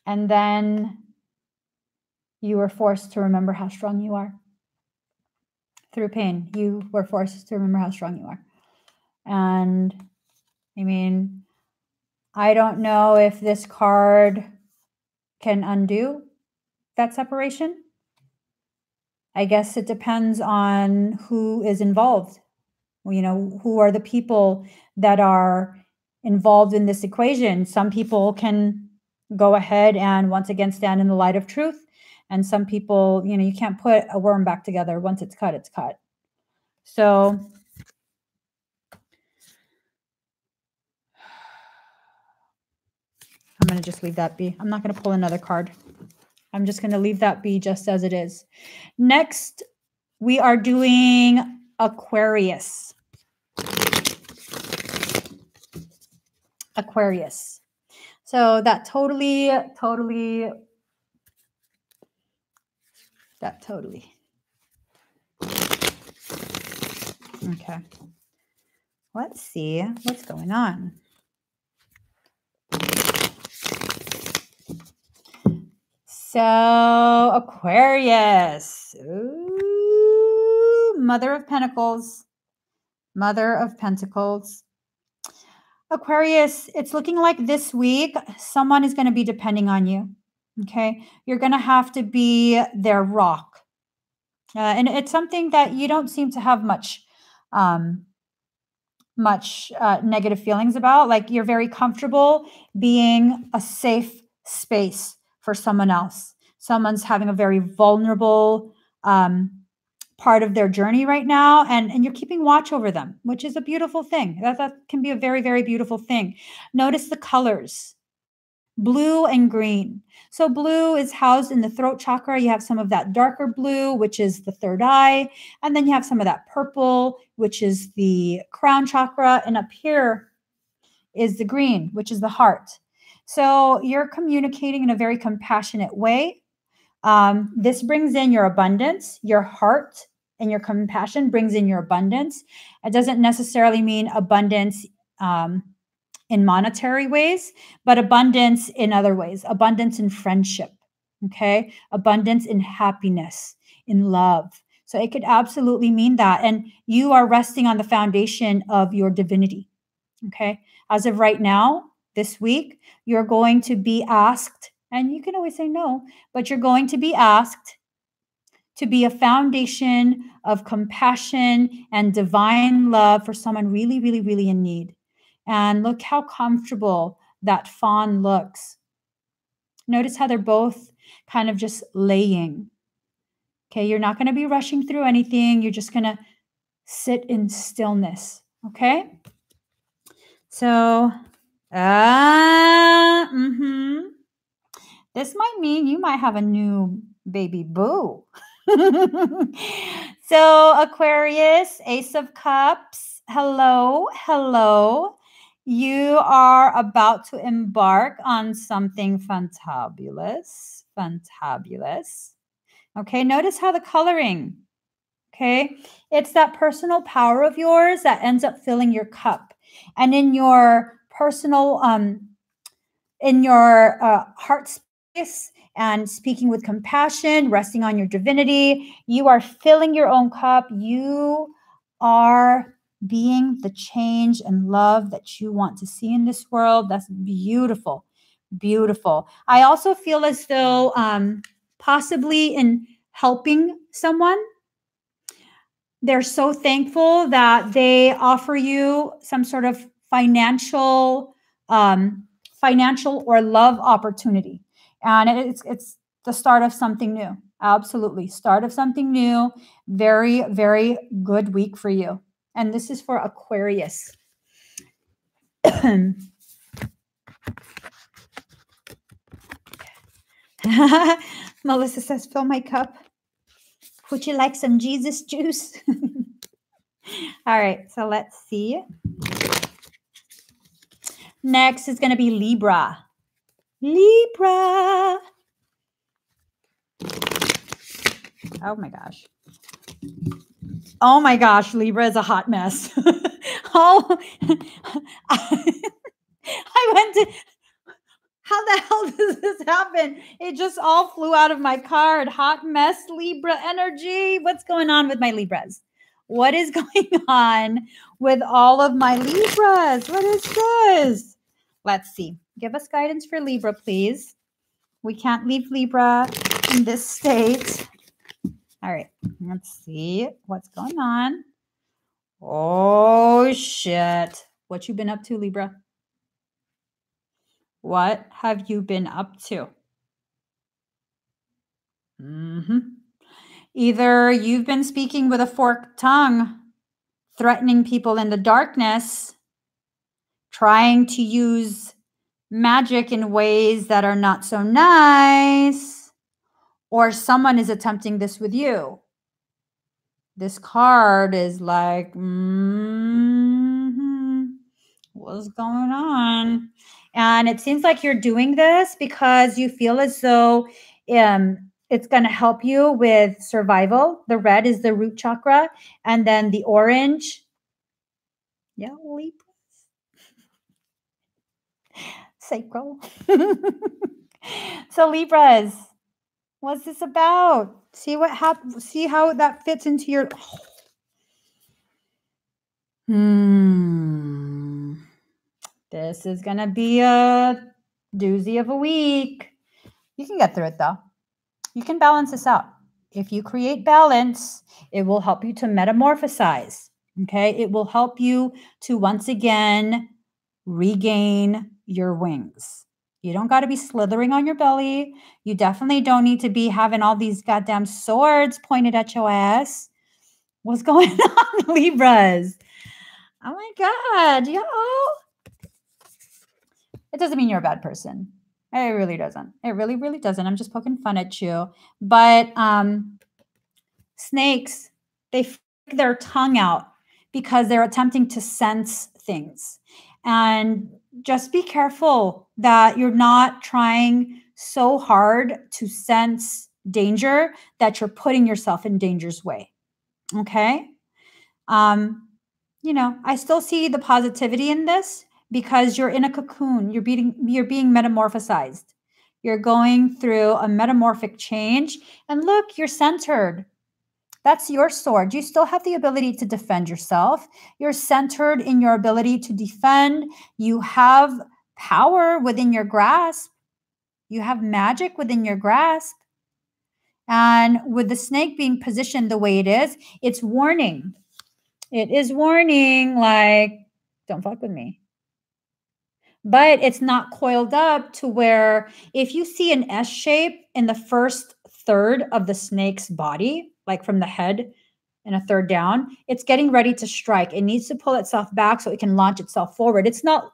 And then you were forced to remember how strong you are. Through pain, you were forced to remember how strong you are. And I mean, I don't know if this card can undo that separation. I guess it depends on who is involved. You know, who are the people that are involved in this equation? Some people can go ahead and once again stand in the light of truth. And some people, you know, you can't put a worm back together. Once it's cut, it's cut. So I'm going to just leave that be. I'm not going to pull another card. I'm just going to leave that be just as it is. Next, we are doing Aquarius. Aquarius. So that totally. Okay. Let's see what's going on. So Aquarius. Ooh, Mother of Pentacles. Mother of Pentacles. Aquarius, it's looking like this week, someone is going to be depending on you. Okay. You're going to have to be their rock. And it's something that you don't seem to have much much negative feelings about. Like you're very comfortable being a safe space for someone else. Someone's having a very vulnerable part of their journey right now, and you're keeping watch over them, which is a beautiful thing. That can be a very, very beautiful thing. Notice the colors. Blue and green. So blue is housed in the throat chakra. You have some of that darker blue, which is the third eye. And then you have some of that purple, which is the crown chakra. And up here is the green, which is the heart. So you're communicating in a very compassionate way. This brings in your abundance. Your heart and your compassion brings in your abundance. It doesn't necessarily mean abundance in monetary ways, but abundance in other ways, abundance in friendship, okay? Abundance in happiness, in love. So it could absolutely mean that. And you are resting on the foundation of your divinity, okay? As of right now, this week, you're going to be asked, and you can always say no, but you're going to be asked to be a foundation of compassion and divine love for someone really, really, really in need. And look how comfortable that fawn looks. Notice how they're both kind of just laying. Okay, you're not going to be rushing through anything. You're just going to sit in stillness. Okay? So, this might mean you might have a new baby boo. So, Aquarius, Ace of Cups. Hello, hello. You are about to embark on something fantabulous. Fantabulous. Okay, notice how the coloring, okay? It's that personal power of yours that ends up filling your cup. And in your personal, in your heart space and speaking with compassion, resting on your divinity, you are filling your own cup. You are being the change and love that you want to see in this world. That's beautiful, beautiful. I also feel as though possibly in helping someone, they're so thankful that they offer you some sort of financial or love opportunity. And it's the start of something new. Absolutely. Start of something new. Very, very good week for you. And this is for Aquarius. Melissa says, fill my cup. Would you like some Jesus juice? All right, so let's see. Next is going to be Libra. Libra. Oh my gosh. Oh my gosh, Libra is a hot mess. Oh, I went to, how the hell does this happen? It just all flew out of my card. Hot mess, Libra energy. What's going on with my Libras? What is going on with all of my Libras? What is this? Let's see. Give us guidance for Libra, please. We can't leave Libra in this state. All right. Let's see what's going on. Oh, shit. What you been up to, Libra? What have you been up to? Either you've been speaking with a forked tongue, threatening people in the darkness, trying to use magic in ways that are not so nice, or someone is attempting this with you. This card is like, what's going on? And it seems like you're doing this because you feel as though it's going to help you with survival. The red is the root chakra, and then the orange, yeah, Libras, sacral. So Libras, what's this about? See what happens. See how that fits into your. This is gonna be a doozy of a week. You can get through it though. You can balance this out. If you create balance, it will help you to metamorphosize. Okay, it will help you to once again regain your wings. You don't got to be slithering on your belly. You definitely don't need to be having all these goddamn swords pointed at your ass. What's going on, Libras? Oh my God, y'all. It doesn't mean you're a bad person. It really doesn't. It really, really doesn't. I'm just poking fun at you. But snakes, they flick their tongue out because they're attempting to sense things. And just be careful that you're not trying so hard to sense danger that you're putting yourself in danger's way. Okay? You know, I still see the positivity in this because you're in a cocoon. You're being metamorphosized. You're going through a metamorphic change. And look, you're centered. That's your sword. You still have the ability to defend yourself. You're centered in your ability to defend. You have power within your grasp. You have magic within your grasp. And with the snake being positioned the way it is, it's warning. It is warning, like, don't fuck with me. But it's not coiled up to where if you see an S shape in the first third of the snake's body, like from the head and a third down, it's getting ready to strike. It needs to pull itself back so it can launch itself forward. It's not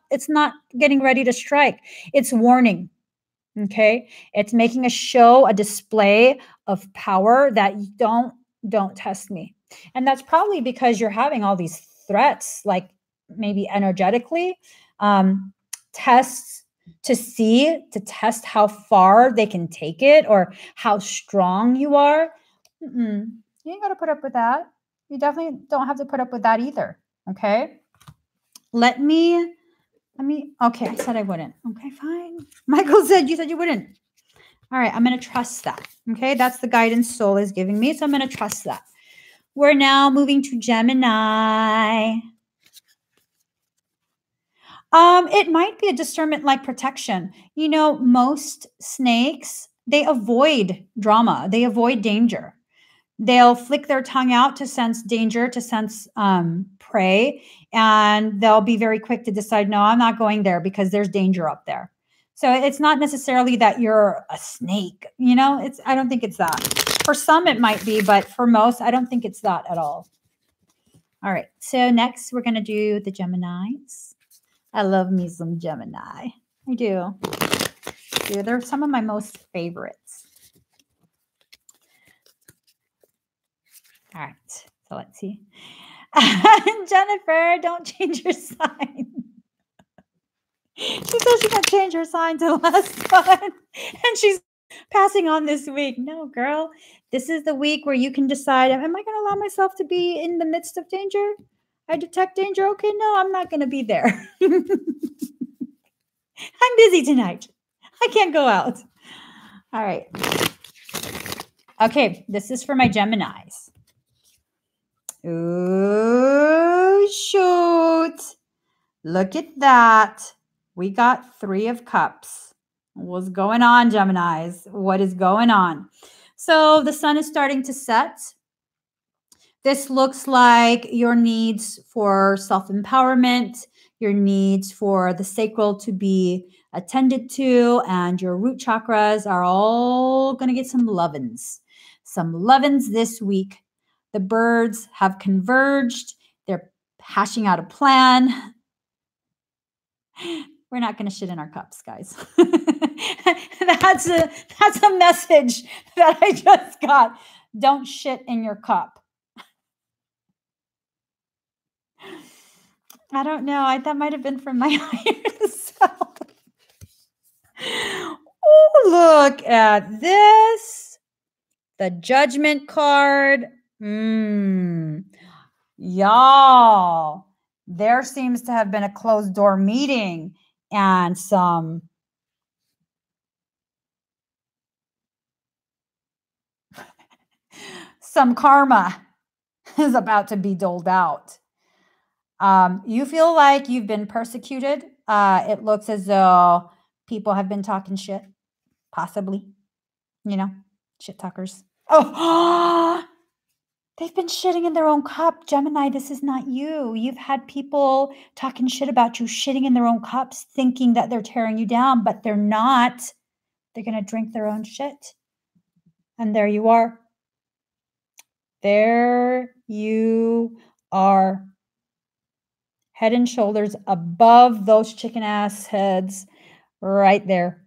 getting ready to strike. It's warning. Okay? It's making a show, a display of power that you don't test me. And that's probably because you're having all these threats, like maybe energetically, tests to test how far they can take it or how strong you are. You ain't got to put up with that. You definitely don't have to put up with that either. Okay. Let me, okay, I said I wouldn't. Okay, fine. Michael said, you said you wouldn't. All right, I'm going to trust that. Okay, that's the guidance soul is giving me. So I'm going to trust that. We're now moving to Gemini. It might be a discernment like protection. You know, most snakes, they avoid drama. They avoid danger. They'll flick their tongue out to sense danger, to sense prey, and they'll be very quick to decide, no, I'm not going there because there's danger up there. So it's not necessarily that you're a snake, you know, I don't think it's that. For some it might be, but for most, I don't think it's that at all. All right, so next we're going to do the Geminis. I love me some Gemini. I do. They're some of my most favorites. All right, so let's see. Jennifer, don't change your sign. She said she can't change her sign to the last one. And she's passing on this week. No, girl, this is the week where you can decide, am I going to allow myself to be in the midst of danger? I detect danger. Okay, no, I'm not going to be there. I'm busy tonight. I can't go out. All right. Okay, this is for my Geminis. Oh, shoot. Look at that. We got 3 of Cups. What's going on, Geminis? What is going on? So the sun is starting to set. This looks like your needs for self-empowerment, your needs for the sacral to be attended to, and your root chakras are all going to get some lovin's. Some lovin's this week. The birds have converged. They're hashing out a plan. We're not going to shit in our cups, guys. That's a message that I just got. Don't shit in your cup. I don't know. That might have been from my higher self. Oh, look at this. The Judgment card. Y'all, there seems to have been a closed door meeting and some karma is about to be doled out. You feel like you've been persecuted. It looks as though people have been talking shit, possibly, you know, shit talkers. Oh, They've been shitting in their own cup. Gemini, this is not you. You've had people talking shit about you, shitting in their own cups, thinking that they're tearing you down, but they're not. They're going to drink their own shit. And there you are. There you are. Head and shoulders above those chicken ass heads right there.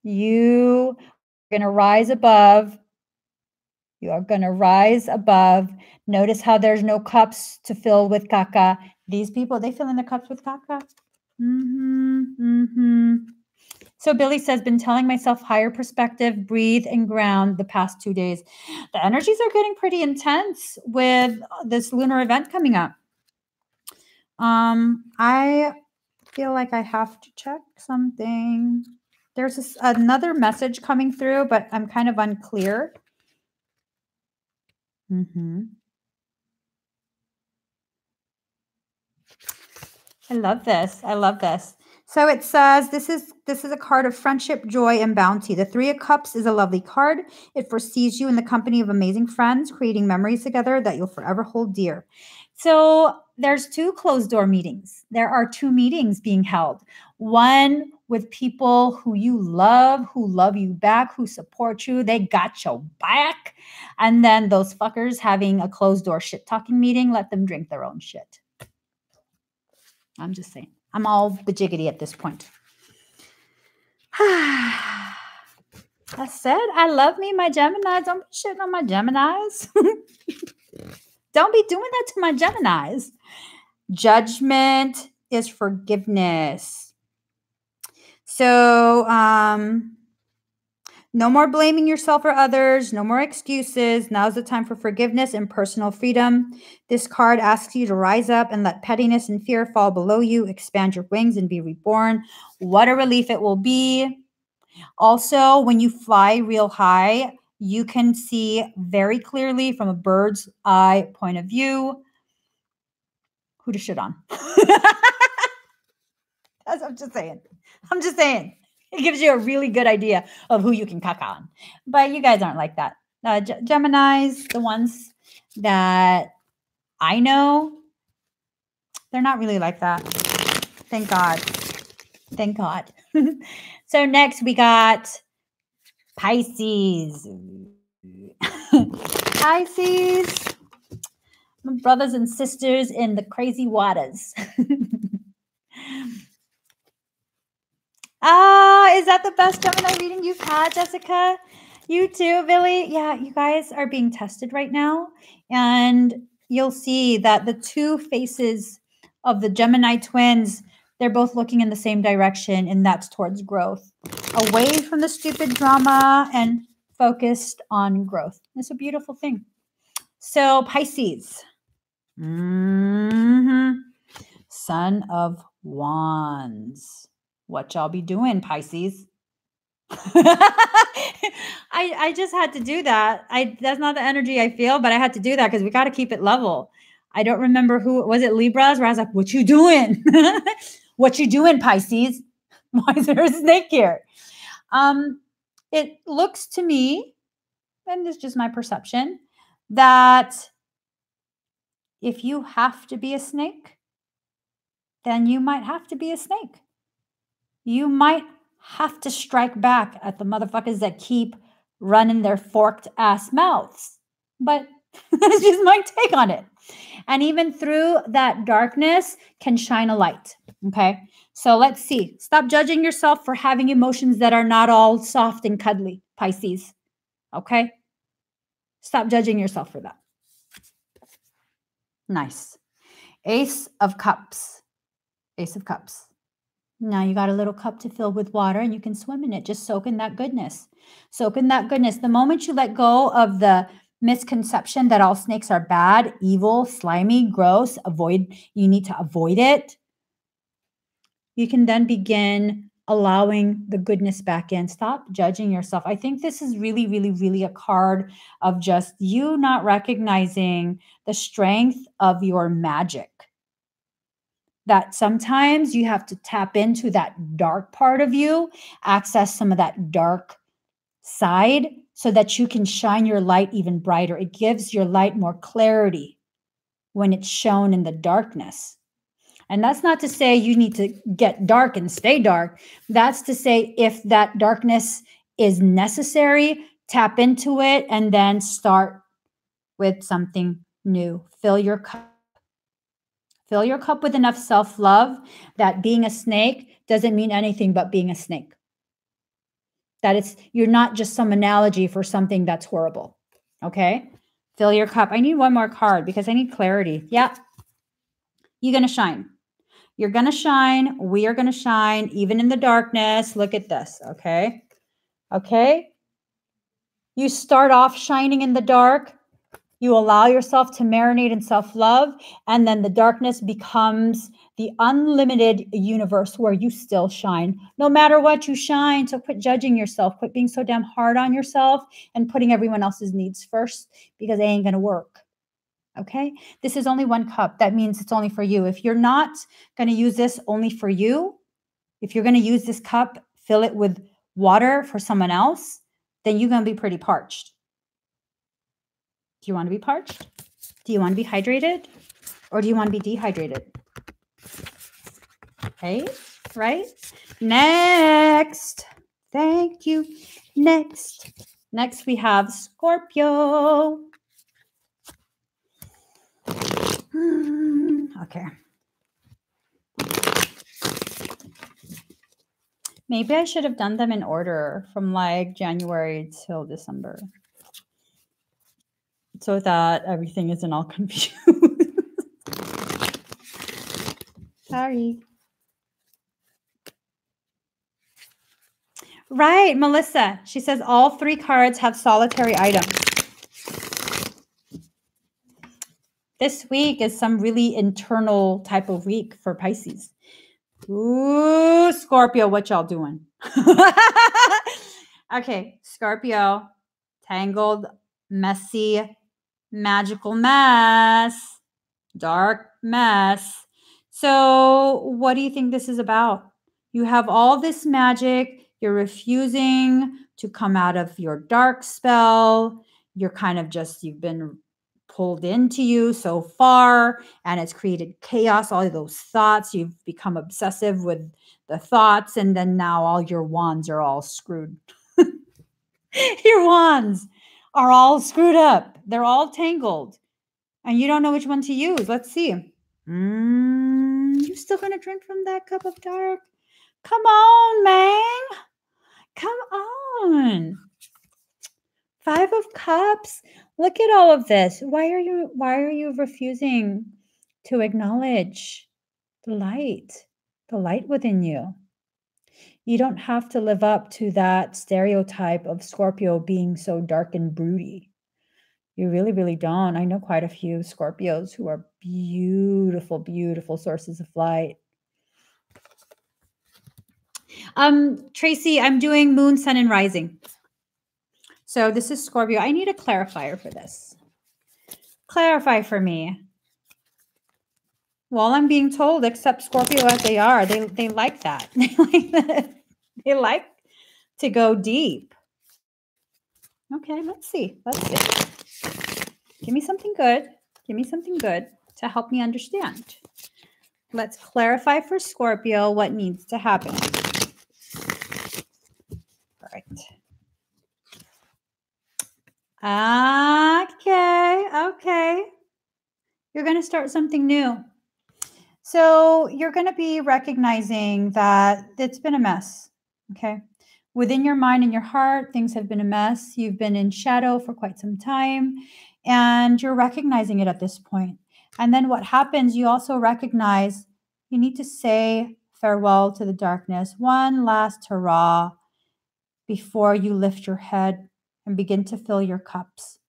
You are going to rise above. You are going to rise above. Notice how there's no cups to fill with caca. These people, they fill in their cups with caca. So Billy says, been telling myself higher perspective, breathe and ground the past 2 days. The energies are getting pretty intense with this lunar event coming up. I feel like I have to check something. There's another message coming through, but I'm kind of unclear. I love this. I love this. So it says, this is a card of friendship, joy, and bounty. The Three of Cups is a lovely card. It foresees you in the company of amazing friends, creating memories together that you'll forever hold dear. So there's 2 closed door meetings. There are 2 meetings being held. One with people who you love you back, who support you. They got your back. And then those fuckers having a closed door shit talking meeting. Let them drink their own shit. I'm just saying. I'm all bajiggity at this point. That's it. I love me, my Geminis. Don't be shitting on my Geminis. Don't be doing that to my Geminis. Judgment is forgiveness. So, no more blaming yourself or others. No more excuses. Now's the time for forgiveness and personal freedom. This card asks you to rise up and let pettiness and fear fall below you. Expand your wings and be reborn. What a relief it will be. Also, when you fly real high, you can see very clearly from a bird's eye point of view who to shit on. I'm just saying. It gives you a really good idea of who you can cuck on. But you guys aren't like that. Geminis, the ones that I know, they're not really like that. Thank God. Thank God. So next we got Pisces. Pisces. My brothers and sisters in the crazy waters. Is that the best Gemini reading you've had, Jessica? You too, Billy? Yeah, you guys are being tested right now. And you'll see that the 2 faces of the Gemini twins, they're both looking in the same direction, and that's towards growth. Away from the stupid drama and focused on growth. It's a beautiful thing. So Pisces. Son of Wands. What y'all be doing, Pisces? I just had to do that. That's not the energy I feel, but I had to do that because we got to keep it level. I don't remember who was it, Libras, where I was like, what you doing? What you doing, Pisces? Why is there a snake here? It looks to me, and it's just my perception, that if you have to be a snake, then you might have to be a snake. You might have to strike back at the motherfuckers that keep running their forked ass mouths. But that's just my take on it. And even through that darkness can shine a light. Okay. So let's see. Stop judging yourself for having emotions that are not all soft and cuddly, Pisces. Okay. Stop judging yourself for that. Nice. Ace of Cups. Ace of Cups. Now you got a little cup to fill with water and you can swim in it. Just soak in that goodness. Soak in that goodness. The moment you let go of the misconception that all snakes are bad, evil, slimy, gross, you need to avoid it. You can then begin allowing the goodness back in. Stop judging yourself. I think this is really, really, really a card of just you not recognizing the strength of your magic. That sometimes you have to tap into that dark part of you, access some of that dark side so that you can shine your light even brighter. It gives your light more clarity when it's shown in the darkness. And that's not to say you need to get dark and stay dark. That's to say if that darkness is necessary, tap into it and then start with something new. Fill your cup. Fill your cup with enough self-love that being a snake doesn't mean anything but being a snake. That you're not just some analogy for something that's horrible. Okay? Fill your cup. I need one more card because I need clarity. Yeah. You're going to shine. You're going to shine. We are going to shine even in the darkness. Look at this. Okay? Okay? You start off shining in the dark. You allow yourself to marinate in self-love, and then the darkness becomes the unlimited universe where you still shine. No matter what, you shine. So quit judging yourself. Quit being so damn hard on yourself and putting everyone else's needs first because they ain't going to work. Okay? This is only one cup. That means it's only for you. If you're not going to use this only for you, if you're going to use this cup, fill it with water for someone else, then you're going to be pretty parched. Do you want to be parched? Do you want to be hydrated? Or do you want to be dehydrated? Okay, right? Next. Thank you. Next. Next we have Scorpio. Okay. Maybe I should have done them in order from like January till December, so that everything isn't all confused. Sorry. Right, Melissa. She says all 3 cards have solitary items. This week is some really internal type of week for Pisces. Ooh, Scorpio, what y'all doing? Okay, Scorpio, tangled, messy, magical mess, dark mess. So what do you think this is about? You have all this magic. You're refusing to come out of your dark spell. You're kind of you've been pulled into you so far, and it's created chaos, all of those thoughts. You've become obsessive with the thoughts, and then now all your wands are all screwed. Your wands are all screwed up. They're all tangled, and you don't know which one to use. Let's see. You still going to drink from that cup of dark? Come on, man. Come on. 5 of Cups. Look at all of this. Why are you refusing to acknowledge the light within you? You don't have to live up to that stereotype of Scorpio being so dark and broody. You really, really don't. I know quite a few Scorpios who are beautiful, beautiful sources of light. Tracy, I'm doing Moon, Sun, and Rising. So this is Scorpio. I need a clarifier for this. Clarify for me. Well, I'm being told, accept Scorpio as they are. They like that. They like to go deep. Okay, let's see. Give me something good. Give me something good to help me understand. Let's clarify for Scorpio what needs to happen. All right. Okay. You're going to start something new. So you're going to be recognizing that it's been a mess, okay? Within your mind and your heart, things have been a mess. You've been in shadow for quite some time, and you're recognizing it at this point. And then what happens, you also recognize you need to say farewell to the darkness. One last hurrah before you lift your head and begin to fill your cups.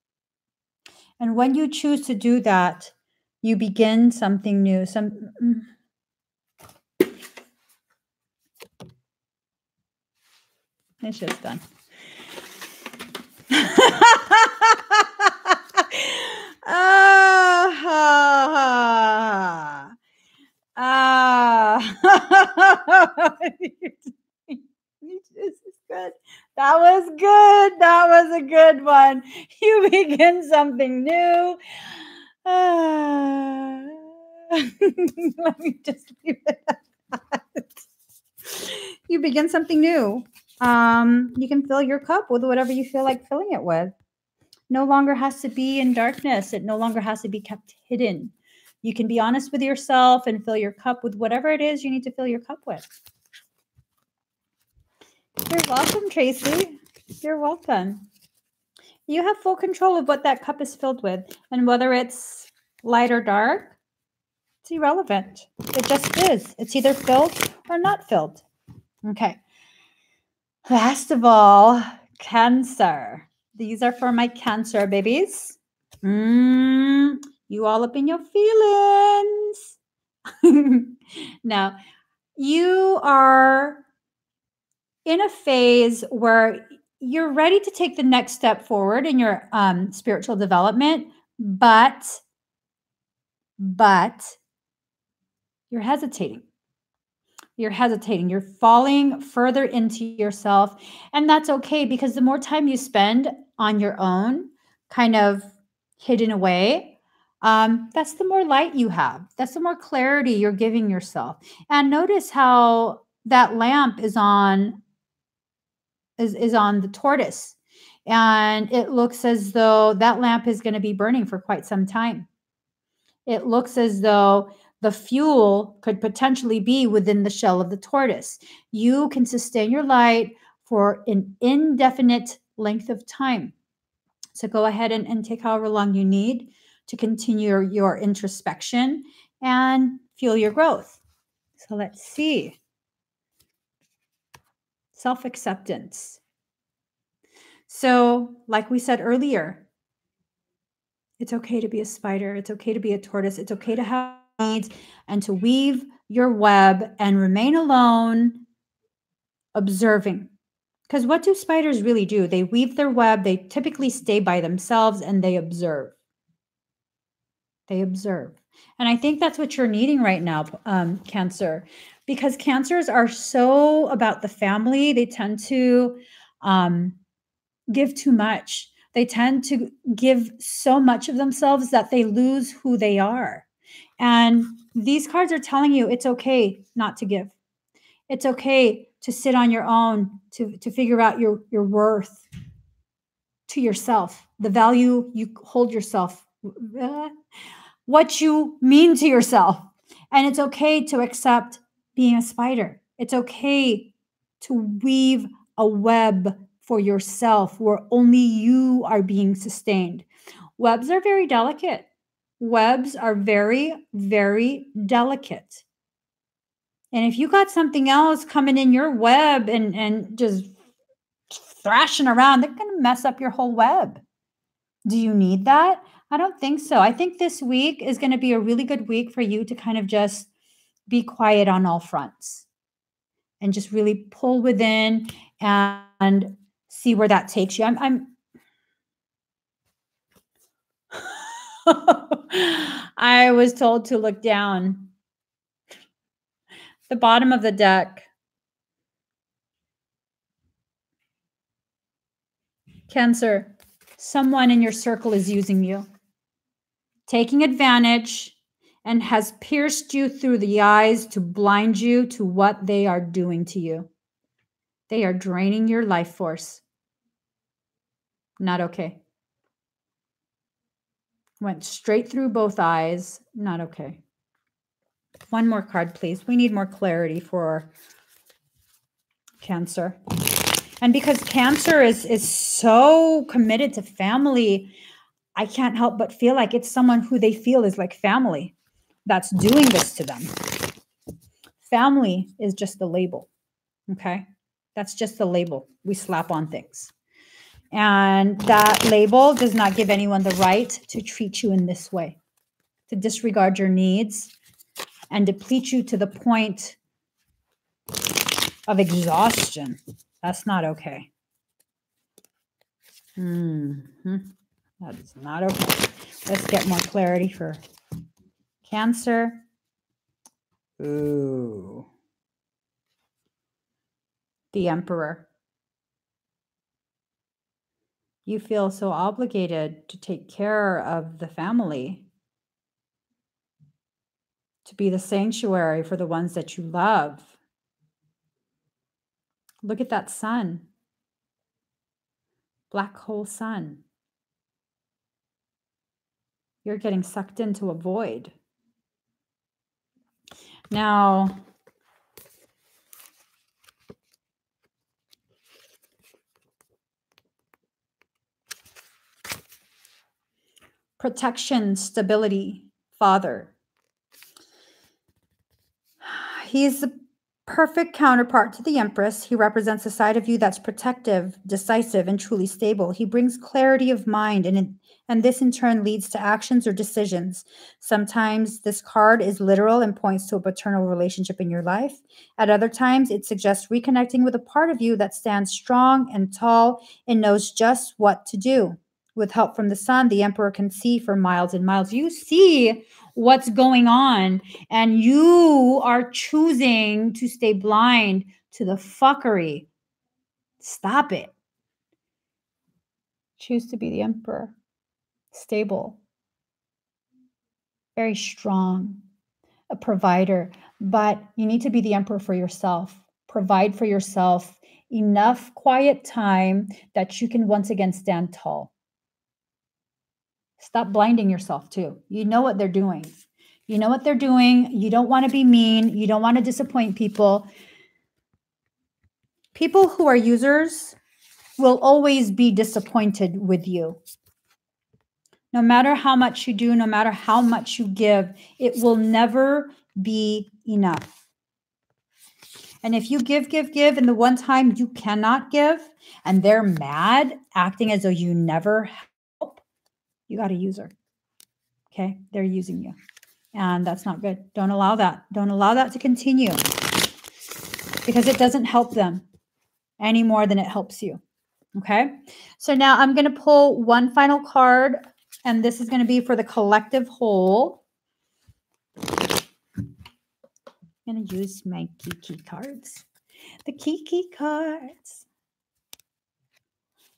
And when you choose to do that, you begin something new. It's just done. Good. That was good. That was a good one. You begin something new. Let me just leave it at that. You begin something new. You can fill your cup with whatever you feel like filling it with. No longer has to be in darkness. It no longer has to be kept hidden. You can be honest with yourself and fill your cup with whatever it is you need to fill your cup with. You're welcome, Tracy. You're welcome. You have full control of what that cup is filled with. And whether it's light or dark, it's irrelevant. It just is. It's either filled or not filled. Okay. Last of all, Cancer. These are for my Cancer babies. You all up in your feelings. Now, you are in a phase where you're ready to take the next step forward in your spiritual development, but you're hesitating. You're hesitating. You're falling further into yourself. And that's okay, because the more time you spend on your own, kind of hidden away, that's the more light you have. That's the more clarity you're giving yourself. And notice how that lamp is on the tortoise. And it looks as though that lamp is going to be burning for quite some time. It looks as though the fuel could potentially be within the shell of the tortoise. You can sustain your light for an indefinite length of time. So go ahead and take however long you need to continue your introspection and fuel your growth. So let's see. Self-acceptance. So, like we said earlier, it's okay to be a spider. It's okay to be a tortoise. It's okay to have needs and to weave your web and remain alone, observing. Because what do spiders really do? They weave their web. They typically stay by themselves and they observe. They observe. And I think that's what you're needing right now, Cancer, because Cancers are so about the family. They tend to give too much. They tend to give so much of themselves that they lose who they are. And these cards are telling you it's okay not to give. It's okay to sit on your own, to figure out your worth to yourself, the value you hold yourself, what you mean to yourself. And it's okay to accept being a spider. It's okay to weave a web for yourself where only you are being sustained. Webs are very delicate. Webs are very, very delicate. And if you got something else coming in your web and just thrashing around, they're going to mess up your whole web. Do you need that? I don't think so. I think this week is going to be a really good week for you to kind of just be quiet on all fronts and just really pull within and see where that takes you. I was told to look down the bottom of the deck. Cancer, someone in your circle is using you, taking advantage, and has pierced you through the eyes to blind you to what they are doing to you. They are draining your life force. Not okay. Went straight through both eyes. Not okay. One more card, please. We need more clarity for Cancer. And because Cancer is so committed to family, I can't help but feel like it's someone who they feel is like family that's doing this to them. Family is just the label, okay? That's just the label we slap on things. And that label does not give anyone the right to treat you in this way, to disregard your needs and deplete you to the point of exhaustion. That's not okay. That is not okay. Let's get more clarity for Cancer. Ooh. The Emperor. You feel so obligated to take care of the family, to be the sanctuary for the ones that you love. Look at that sun. Black hole sun. You're getting sucked into a void. Now, protection, stability, father. He's the perfect counterpart to the Empress. He represents a side of you that's protective, decisive, and truly stable. He brings clarity of mind, and this in turn leads to actions or decisions. Sometimes this card is literal and points to a paternal relationship in your life. At other times, it suggests reconnecting with a part of you that stands strong and tall and knows just what to do. With help from the sun, the Emperor can see for miles and miles. You see what's going on, and you are choosing to stay blind to the fuckery. Stop it. Choose to be the Emperor. Stable. Very strong. A provider. But you need to be the Emperor for yourself. Provide for yourself enough quiet time that you can once again stand tall. Stop blinding yourself too. You know what they're doing. You know what they're doing. You don't want to be mean. You don't want to disappoint people. People who are users will always be disappointed with you. No matter how much you do, no matter how much you give, it will never be enough. And if you give, and the one time you cannot give, and they're mad, acting as though you never help, you got a user. Okay? They're using you. And that's not good. Don't allow that. Don't allow that to continue, because it doesn't help them any more than it helps you. Okay? So now I'm going to pull one final card, and this is going to be for the collective whole. I'm going to use my Kiki cards. The Kiki cards.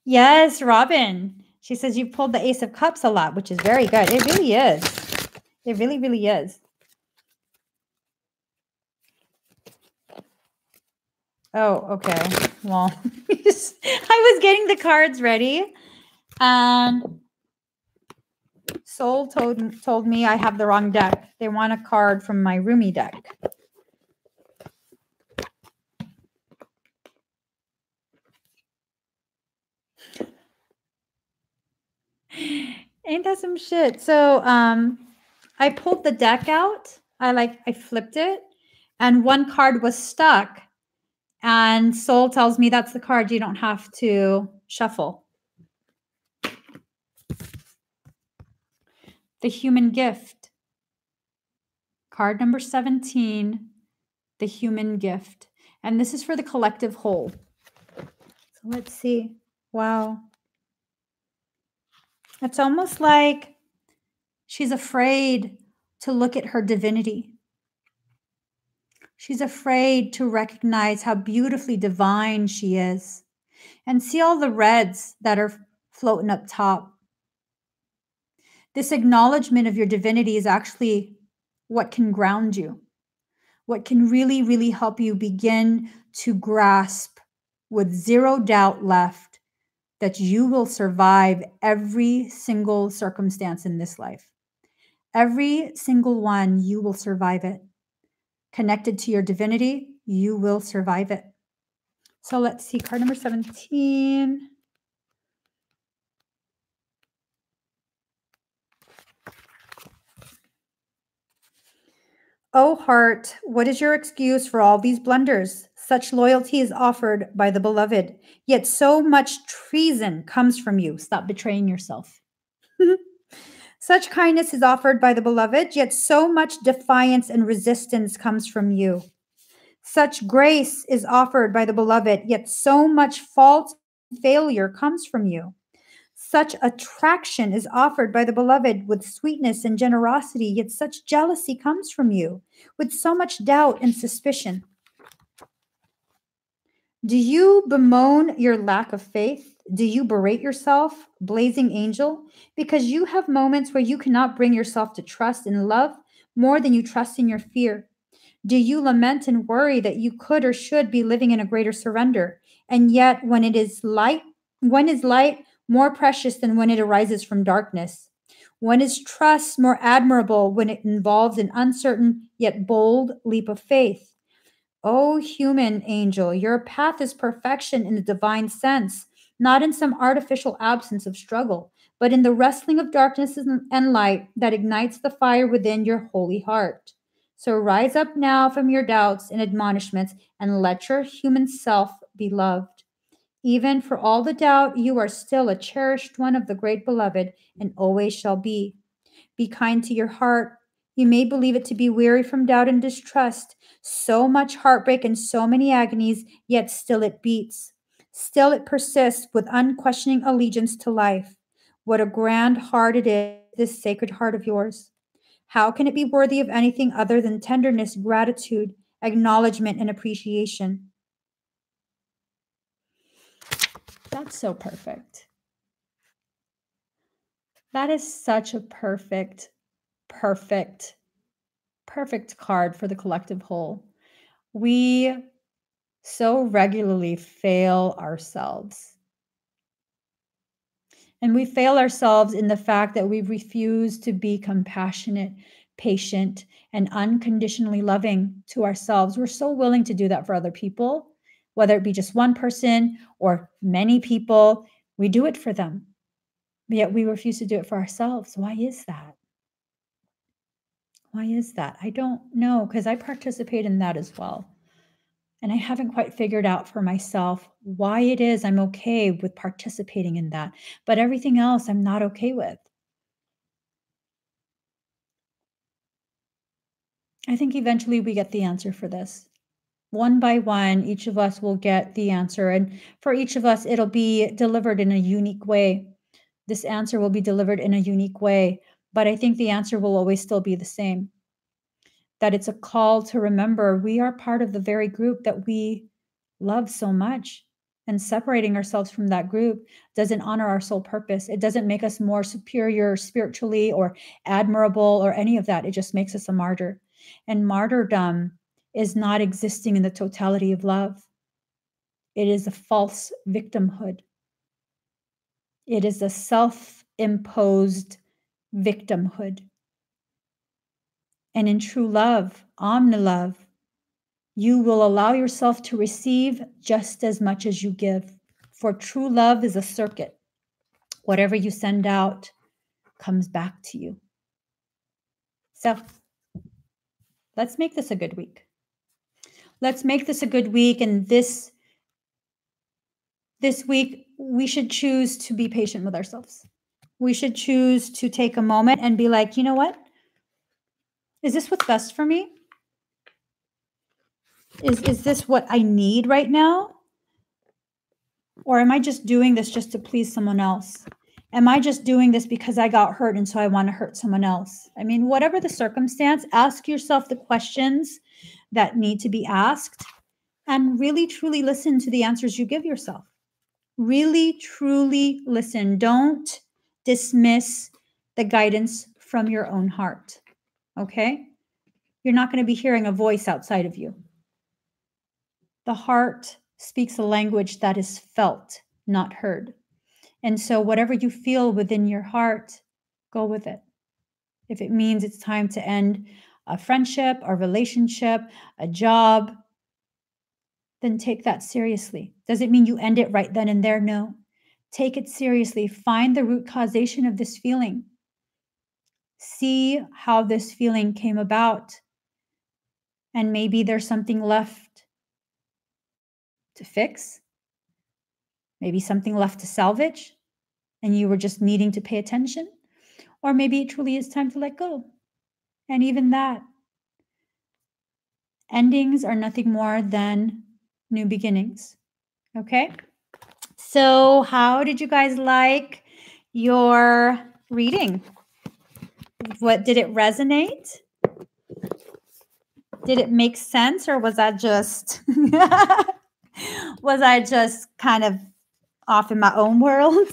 Yes, Robin. She says you pulled the Ace of Cups a lot, which is very good. It really is. It really, really is. Oh, okay. Well, I was getting the cards ready, and Soul told me I have the wrong deck. They want a card from my Rumi deck. Ain't that some shit? So I pulled the deck out. I flipped it, and one card was stuck. And Soul tells me that's the card you don't have to shuffle. The Human Gift. Card number 17, the Human Gift. And this is for the collective whole. So let's see. Wow. It's almost like she's afraid to look at her divinity. She's afraid to recognize how beautifully divine she is. And see all the reds that are floating up top. This acknowledgement of your divinity is actually what can ground you, what can really, really help you begin to grasp with zero doubt left that you will survive every single circumstance in this life. Every single one, you will survive it. Connected to your divinity, you will survive it. So let's see, card number 17. Oh, heart, what is your excuse for all these blunders? Such loyalty is offered by the beloved, yet so much treason comes from you. Stop betraying yourself. Such kindness is offered by the beloved, yet so much defiance and resistance comes from you. Such grace is offered by the beloved, yet so much fault and failure comes from you. Such attraction is offered by the beloved with sweetness and generosity, yet such jealousy comes from you with so much doubt and suspicion. Do you bemoan your lack of faith? Do you berate yourself, blazing angel, because you have moments where you cannot bring yourself to trust in love more than you trust in your fear? Do you lament and worry that you could or should be living in a greater surrender? And yet, when is light more precious than when it arises from darkness? When is trust more admirable when it involves an uncertain yet bold leap of faith? O human angel, your path is perfection in the divine sense, not in some artificial absence of struggle, but in the wrestling of darkness and light that ignites the fire within your holy heart. So rise up now from your doubts and admonishments and let your human self be loved. Even for all the doubt, you are still a cherished one of the great beloved and always shall be. Be kind to your heart. You may believe it to be weary from doubt and distrust. So much heartbreak and so many agonies, yet still it beats. Still it persists with unquestioning allegiance to life. What a grand heart it is, this sacred heart of yours. How can it be worthy of anything other than tenderness, gratitude, acknowledgement, and appreciation? That's so perfect. That is such a perfect card for the collective whole. We so regularly fail ourselves. And we fail ourselves in the fact that we refuse to be compassionate, patient, and unconditionally loving to ourselves. We're so willing to do that for other people, whether it be just one person or many people. We do it for them, yet we refuse to do it for ourselves. Why is that? Why is that? I don't know, because I participate in that as well. And I haven't quite figured out for myself why it is I'm okay with participating in that. But everything else I'm not okay with. I think eventually we get the answer for this. One by one, each of us will get the answer. And for each of us, it'll be delivered in a unique way. This answer will be delivered in a unique way. But I think the answer will always still be the same. That it's a call to remember we are part of the very group that we love so much. And separating ourselves from that group doesn't honor our soul purpose. It doesn't make us more superior spiritually or admirable or any of that. It just makes us a martyr. And martyrdom is not existing in the totality of love. It is a false victimhood. It is a self-imposed victimhood. And in true love, omni-love, you will allow yourself to receive just as much as you give. For true love is a circuit. Whatever you send out comes back to you. So let's make this a good week. Let's make this a good week. And this week, we should choose to be patient with ourselves. We should choose to take a moment and be like, you know what? Is this what's best for me? Is this what I need right now? Or am I just doing this just to please someone else? Am I just doing this because I got hurt and so I want to hurt someone else? I mean, whatever the circumstance, ask yourself the questions that need to be asked and really, truly listen to the answers you give yourself. Really, truly listen. Don't dismiss the guidance from your own heart, okay? You're not going to be hearing a voice outside of you. The heart speaks a language that is felt, not heard. And so whatever you feel within your heart, go with it. If it means it's time to end a friendship, a relationship, a job, then take that seriously. Does it mean you end it right then and there? No. Take it seriously. Find the root causation of this feeling. See how this feeling came about. And maybe there's something left to fix. Maybe something left to salvage. And you were just needing to pay attention. Or maybe it truly is time to let go. And even that, endings are nothing more than new beginnings. Okay? So, how did you guys like your reading? What did it resonate? Did it make sense, or was that just Was I just kind of off in my own world?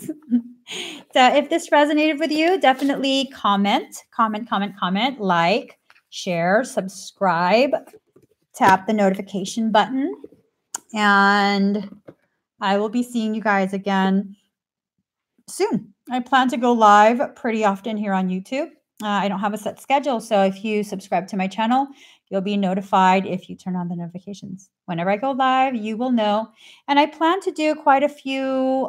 So if this resonated with you, definitely comment, like, share, subscribe, tap the notification button, and I will be seeing you guys again soon. I plan to go live pretty often here on YouTube. I don't have a set schedule, so if you subscribe to my channel, you'll be notified if you turn on the notifications. Whenever I go live, you will know. And I plan to do quite a few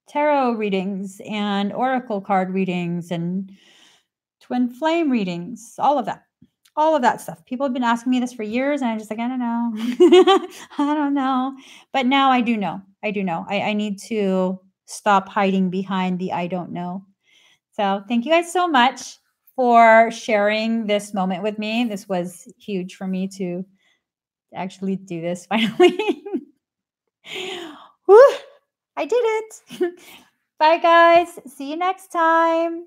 tarot readings and oracle card readings and twin flame readings, all of that stuff. People have been asking me this for years, and I'm just like, I don't know. I don't know. But now I do know. I need to stop hiding behind the I don't know. So thank you guys so much for sharing this moment with me. This was huge for me to actually do this finally. Whew, I did it. Bye, guys. See you next time.